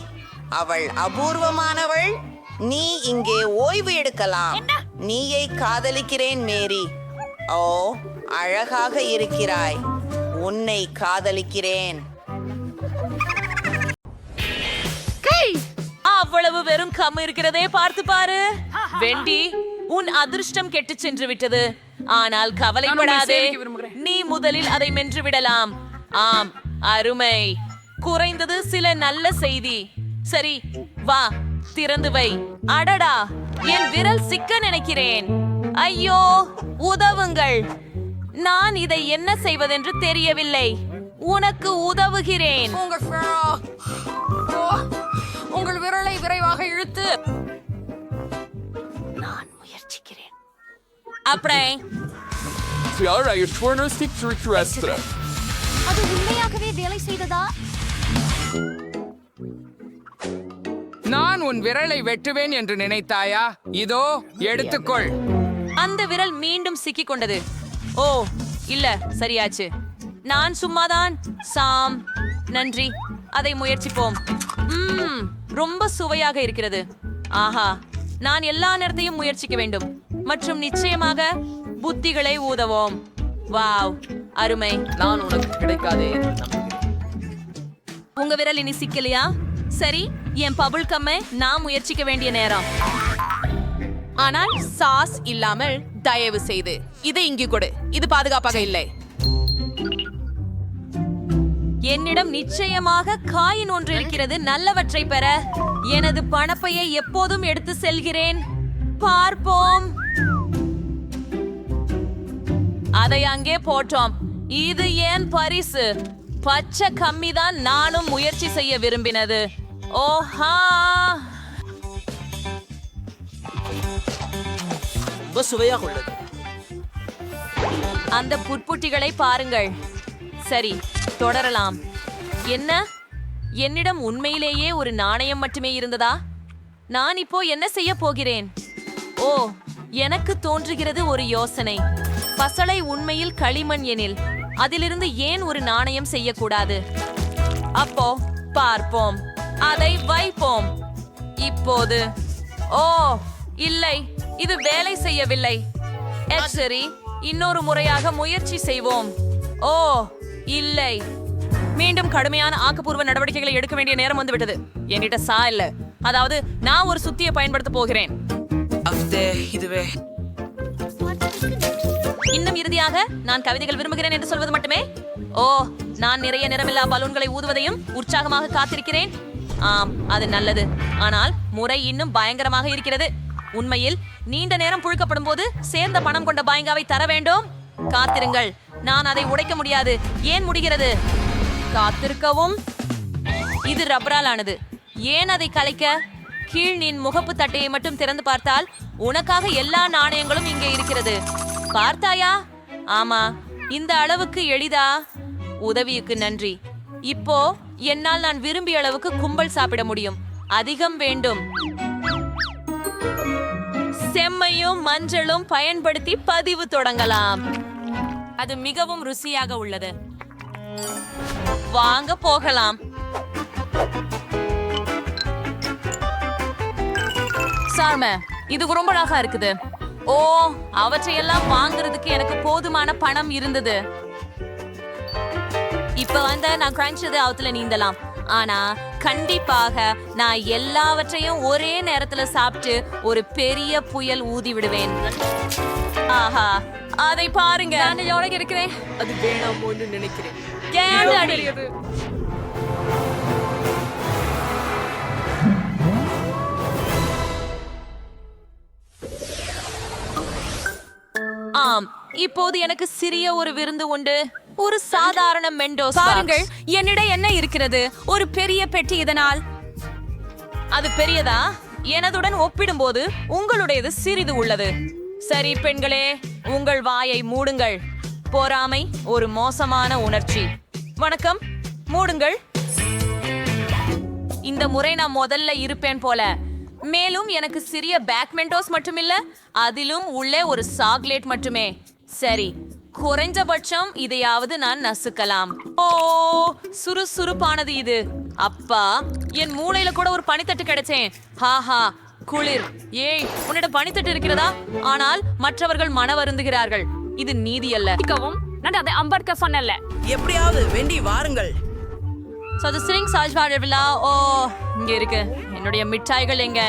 அவள் அபூர்வமானவள். நீ இங்கே ஓய்வு எடுக்கலாம். நீயை காதலிக்கிறேன் மேரி. ஓ, அழகாக இருக்கிறாய். உன்னை காதலிக்கிறேன். அவ்வளவு வெறும் கம் இருக்கிறதே, பார்த்து பாரு. வெண்டி, உன் அதிர்ஷ்டம் கெட்டுச் சென்று விட்டது. ஆனால் கவலைப்படாதே, நீ முதலில் அதை மென்று விடலாம். ஆம், அருமை. குறைந்தது சில நல்ல செய்தி. சரி, வா, திறந்து வை. அடடா, என் விரல் சிக்க நினைக்கிறேன். ஐயோ, உதவுங்கள். நான் இதை என்ன செய்வதென்று தெரியவில்லை. உனக்கு உதவுகிறேன். உங்கள் விரலை விரைவாக இழுத்து. நான் முயற்சிக்கிறேன். அப்படியே அது உண்மையாகவே வேலை செய்ததா? நான் உன் விரலை வெட்டுவேன் என்று நினைத்தாயா? இதோ எடுத்துக்கொள். அந்த விரல் மீண்டும் சிக்கிக் கொண்டது. ஓ இல்ல, சரியாச்சு. நான் சும்மாதான். சாம், நன்றி. அதை முயற்சிப்போம். ரொம்ப சுவையாக இருக்கிறது. ஆஹா, நான் எல்லா நேரத்தையும் முயற்சிக்க வேண்டும். மற்றும் நிச்சயமாக புத்திகளை ஊதவோம். வாவ், அருமை. நான் உனக்கு கிடைக்காதே என்று நம்புகிறேன். உங்க விரல் இனி சிக்கலையா? சரி, என் பபுள் கம்மை நான் முயற்சிக்க வேண்டிய நேரம். ஆனால் சாஸ் இல்லாமல் தயவு செய்து இதை இங்கு கொடு. இது பாதுகாப்பாக இல்லை. என்னிடம் நிச்சயமாக காயின் ஒன்று இருக்கிறது. நல்லவற்றை பெற எனது பணப்பையை எப்போதும் எடுத்து செல்கிறேன். பார்ப்போம். அதை அங்கே போட்டோம். இது ஏன் பரிசு? பச்சை கம்மிதான் நானும் முயற்சி செய்ய விரும்பினது. ஓஹா, ரொம்ப சுவையாக உள்ளது. அந்த புட்புட்டிகளை பாருங்கள். சரி, தொடரலாம். என்ன, என்னிடம் உண்மையிலேயே ஒரு நாணயம் மட்டுமே இருந்ததா? நான் இப்போ என்ன செய்ய போகிறேன்? ஓ, எனக்கு தோன்றுகிறது ஒரு யோசனை. பசளை உண்மையில் களிமண் எனில் அதிலிருந்து ஏன் ஒரு நாணயம் செய்யக்கூடாது? அப்போ பார்ப்போம். அதை வைப்போம். இப்போது ஓ இல்லை, இது வேலை செய்யவில்லை. சரி, இன்னொரு முறையாக முயற்சி செய்வோம். ஓ இல்லை, மீண்டும் கடுமையான ஆக்கப்பூர்வ நடவடிக்கைகளை எடுக்க வேண்டிய நேரம் வந்துவிட்டது. என்கிட்ட சா இல்ல, அதாவது நான் ஒரு சுத்தியை பயன்படுத்த போகிறேன். இதுவே இன்னும் இறுதியாக நான் கவிதைகள் விரும்புகிறேன் என்று சொல்வது மட்டுமே. ஓ, நான் நிறைய நிறமில்லா பலூன்களை ஊதுவதையும் உற்சாகமாக காத்திருக்கிறேன். ஆம், அது நல்லது. ஆனால் முறை இன்னும் பயங்கரமாக இருக்கிறது. உண்மையில் நீண்ட நேரம் புழுக்கப்படும் போது சேர்ந்த பணம் கொண்ட பாயங்காவை தர வேண்டும். காத்திருங்கள், நான் அதை உடைக்க முடியாது. ஏன் முடிகிறது? காத்திருக்கவும். இது ரப்பரால் ஆனது. ஏன் அதை கலைக்க? கீழ் நின் முகப்பு தட்டையை மட்டும் திறந்து பார்த்தால் உனக்காக எல்லா நாணயங்களும் இங்கே இருக்கிறது. பார்த்தாயா? ஆமா, இந்த அளவுக்கு எளிதா? உதவிக்கு நன்றி. இப்போ என்னால் நான் விரும்பிய அளவுக்கு கும்பல் சாப்பிட முடியும். அதிகம் வேண்டும். செம்மையும் மஞ்சளும் பயன்படுத்தி பதிவு தொடங்கலாம். அது மிகவும் ருசியாக உள்ளது. வாங்க போகலாம். சார்ம, இது ரொம்ப அழகா இருக்குது. ஓ, அவற்றையெல்லாம் வாங்குறதுக்கு எனக்கு போதுமான பணம் இருந்தது. இப்ப நான் கிரஞ்சது அவத்துல நீந்தலாம். ஆனா கண்டிப்பாக நான் எல்லாவற்றையும் ஒரே நேரத்துல சாப்பிட்டு ஒரு பெரிய புயல் ஊதி விடுவேன். ஆஹா, அதை பாருங்க. நான் எவ்வளவு இருக்கிறேன். அது வேணாமோன்னு நினைக்கிறேன். ஆம், இப்போது எனக்கு சிறிய ஒரு விருந்து உண்டு. ஒரு சாதாரண மெண்டோஸ். பாருங்கள், என்னிடம் என்ன இருக்கிறது? ஒரு பெரிய பெட்டி. இதனால் அது பெரியதா? எனதுடன் ஒப்பிடும்போது உங்களுடையது சிறிது உள்ளது. சரி பெண்களே, உங்கள் வாயை மூடுங்கள். பொறாமை ஒரு மோசமான உணர்ச்சி. வணக்கம், மூடுங்கள். இந்த முறை நான் முதல்ல இருப்பேன் போல. மேலும் எனக்கு சிறிய பேக்மெண்டோஸ் மட்டுமில்ல, அதிலும் உள்ளே ஒரு சாக்லேட் மட்டுமே. சரி, குறைஞ்சபட்சம் இதையாவது நான் நசுக்கலாம். ஓ, சுறுசுறுப்பானது இது. அப்பா, என் மூளையில கூட ஒரு பனித்தட்டு கிடைச்சேன். ஹாஹா, குளிர். ஏய், உன்னிடம் பனித்தட்டு இருக்கிறதா? ஆனால் மற்றவர்கள் மன வருந்துகிறார்கள். இது நீதி அல்ல. நான் அதை அம்பர்க்க சொன்னல. எப்படியாவது வேண்டி வாருங்கள். So the string சாஜ்வாழ விழா. ஓ, இங்க இருக்கு. என்னுடைய மிட்டாய்கள் எங்க?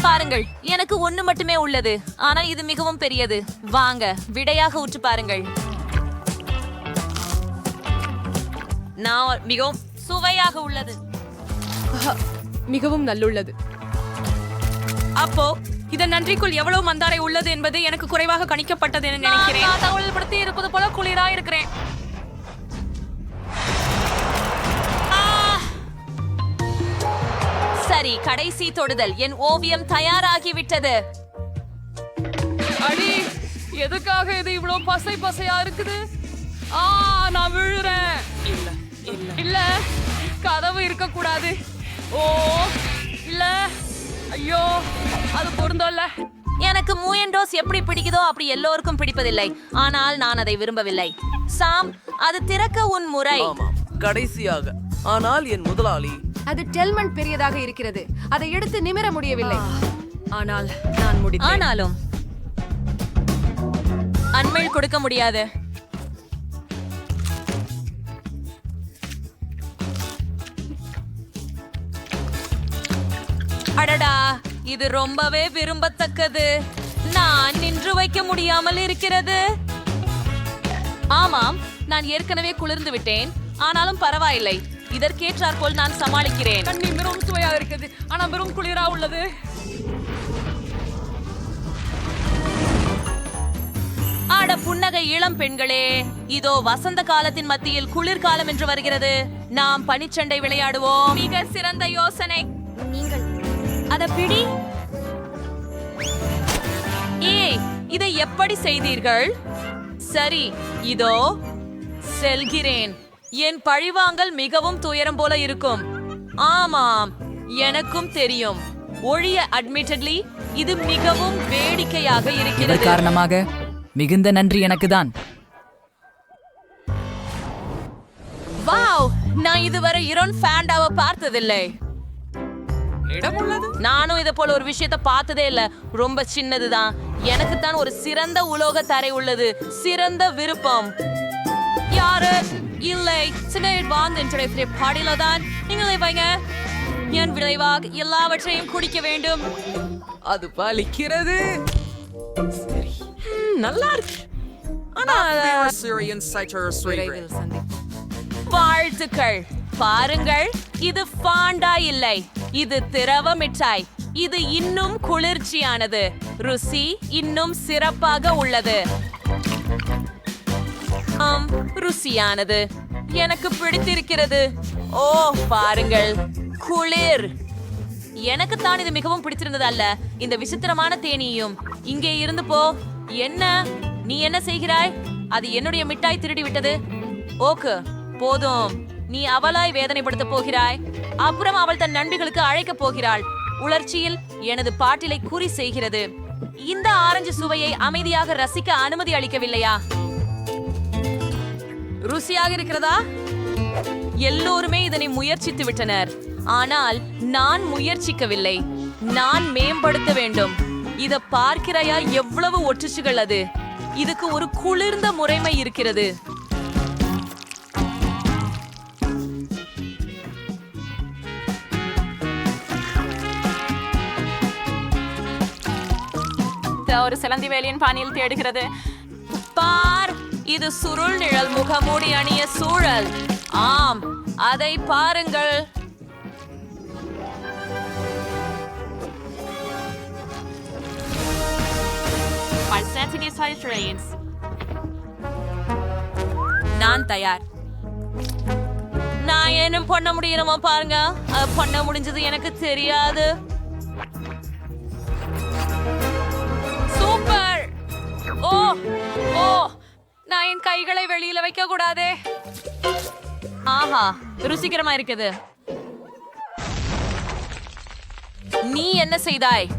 பாருங்கள், எனக்கு ஒண்ணு மட்டுமே உள்ளது, ஆனால் இது மிகவும் பெரியது. வாங்க, விடையாக உற்று பாருங்கள். நான் மிகவும் சுவையாக உள்ளது. மிகவும் நல்லுள்ளது. அப்போ இதன் நன்றிக்குள் எவ்வளவு மந்தாரை உள்ளது என்பது எனக்கு குறைவாக கணிக்கப்பட்டது என நினைக்கிறேன். நான் தகவல் படுத்தி இருப்பது போல குளிரா இருக்கிறேன். சரி, கடைசி தொடுதல். என் ஓவியம் தயாராகிவிட்டது. அடி, எதுக்காக இது இவ்வளவு பசை பசையா இருக்குது? நான் விழுறேன். இல்ல, கதவு இருக்க கூடாது. ஓ இல்ல, ஐயோ, அது பொருந்தல்ல. எனக்கு மூயண்டோஸ் எப்படி பிடிக்குதோ அப்படி எல்லோருக்கும் பிடிப்பதில்லை, ஆனால் நான் அதை விரும்பவில்லை. சாம், அது திறக்க உன் முறை. கடைசியாக, ஆனால் என் முதலாளி. அது டெல்மன் பெரியதாக இருக்கிறது, அதை எடுத்து நிமிர முடியவில்லை. ஆனால் நான் முடித்தேன். ஆனாலும் அண்மையில் கொடுக்க முடியாது. அடடா, இது ரொம்பவே விரும்பத்தக்கது. நான் நின்று வைக்க முடியாமல் இருக்கிறது. ஆமாம், நான் ஏற்கனவே குளிர்ந்து விட்டேன், ஆனாலும் பரவாயில்லை. இதற்கேற்றாற்போல் நான் சமாளிக்கிறேன். தண்ணி மிகவும் சுவையாக இருக்குது, ஆனா மிகவும் குளிரா உள்ளது. ஆட புன்னகை இளம் பெண்களே, இதோ வசந்த காலத்தின் மத்தியில் குளிர்காலம் என்று வருகிறது. நாம் பனிச்சண்டை விளையாடுவோம். மிக சிறந்த யோசனை. நீங்கள் அத பிடி. ஏய், இதை எப்படி செய்தீர்கள்? சரி, இதோ செல்கிறேன். என் பழிவாங்கல் மிகவும் துயரம் போல இருக்கும். ஆமாம், எனக்கும் தெரியும். ஒழிய அட்மிட்டட்லி இது மிகவும் வேடிக்கையாக இருக்கிறது. காரணமாக மிகுந்த நன்றி எனக்குதான். வாவ், நான் இதுவரை இரோன் ஃபேண்டாவை பார்த்ததில்லை. நானும் இதை போல ஒரு விஷயத்தை பார்த்ததே இல்ல. ரொம்ப சின்னதுதான். எனக்கு தான் ஒரு சிறந்த உலோக தரை உள்ளது. சிறந்த விருப்பம். யாரு இல்லை, சின்ன வாழ்ந்த பாடியில தான். நீங்களே வைங்க. என் விளைவாக எல்லாவற்றையும் குடிக்க வேண்டும். அது பலிக்கிறது. சரி, நல்லா இருக்கு. வாழ்த்துக்கள். பாருங்கள், இது ஃபாண்டா இல்லை, இது திரவ மிட்டாய். இது இன்னும் குளிர்ச்சியானது. ருசி இன்னும் சிறப்பாக உள்ளது. ருசியானது. எனக்கு பிடித்திருக்கிறது. ஓ, பாருங்கள், குளிர். எனக்கு தான் இது மிகவும் பிடித்திருந்தது அல்ல, இந்த விசித்திரமான தேனியும். இங்கே இருந்து போ. என்ன நீ என்ன செய்கிறாய்? அது என்னுடைய மிட்டாய் திருடி விட்டது. ஓகே, போதும். நீ அவளாய் வேதனைப்படுத்த போகிறாய். அப்புறம் அவள் தன் நண்பிகளுக்கு அழைக்க போகிறாள். உணர்ச்சியில் எனது பாட்டிலை குறி செய்கிறது. இந்த ஆரஞ்சு சுவையை அமைதியாக ரசிக்க அனுமதி அளிக்கவில்லையா? ருசியாக இருக்கிறதா? எல்லோருமே இதனை முயற்சித்து விட்டனர், ஆனால் நான் முயற்சிக்கவில்லை. நான் மேம்படுத்த வேண்டும். இத பார்க்கிறாயா எவ்வளவு ஒற்றுச்சுகள்? அது இதுக்கு ஒரு குளிர்ந்த முறைமை இருக்கிறது. ஒரு சிலந்தி வேலியின் பாணியில் தேடுகிறது. பார், இது சுருள் நிழல் முகமூடி அணிய சூழல். ஆம், அதை பாருங்கள். நான் தயார். நான் என்ன பண்ண முடியணுமா பாருங்க. அது பண்ண முடிஞ்சது எனக்கு தெரியாது. சூப்பர். ஓ ஓ, நான் என் கைகளை வெளியில வைக்க கூடாதே. ஆஹா, ருசிகரமா இருக்குது. நீ என்ன செய்தாய்?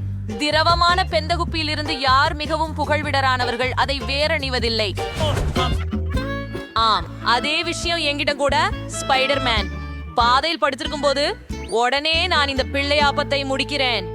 திரவமான பெந்தகுப்பியில் இருந்து யார் மிகவும் புகழ்விடரானவர்கள் அதை வேறணிவதில்லை. ஆம், அதே விஷயம் என்கிட்ட கூட. ஸ்பைடர்மேன் பாதையில் படுத்திருக்கும் போது உடனே நான் இந்த பிள்ளை ஆபத்தை முடிக்கிறேன்.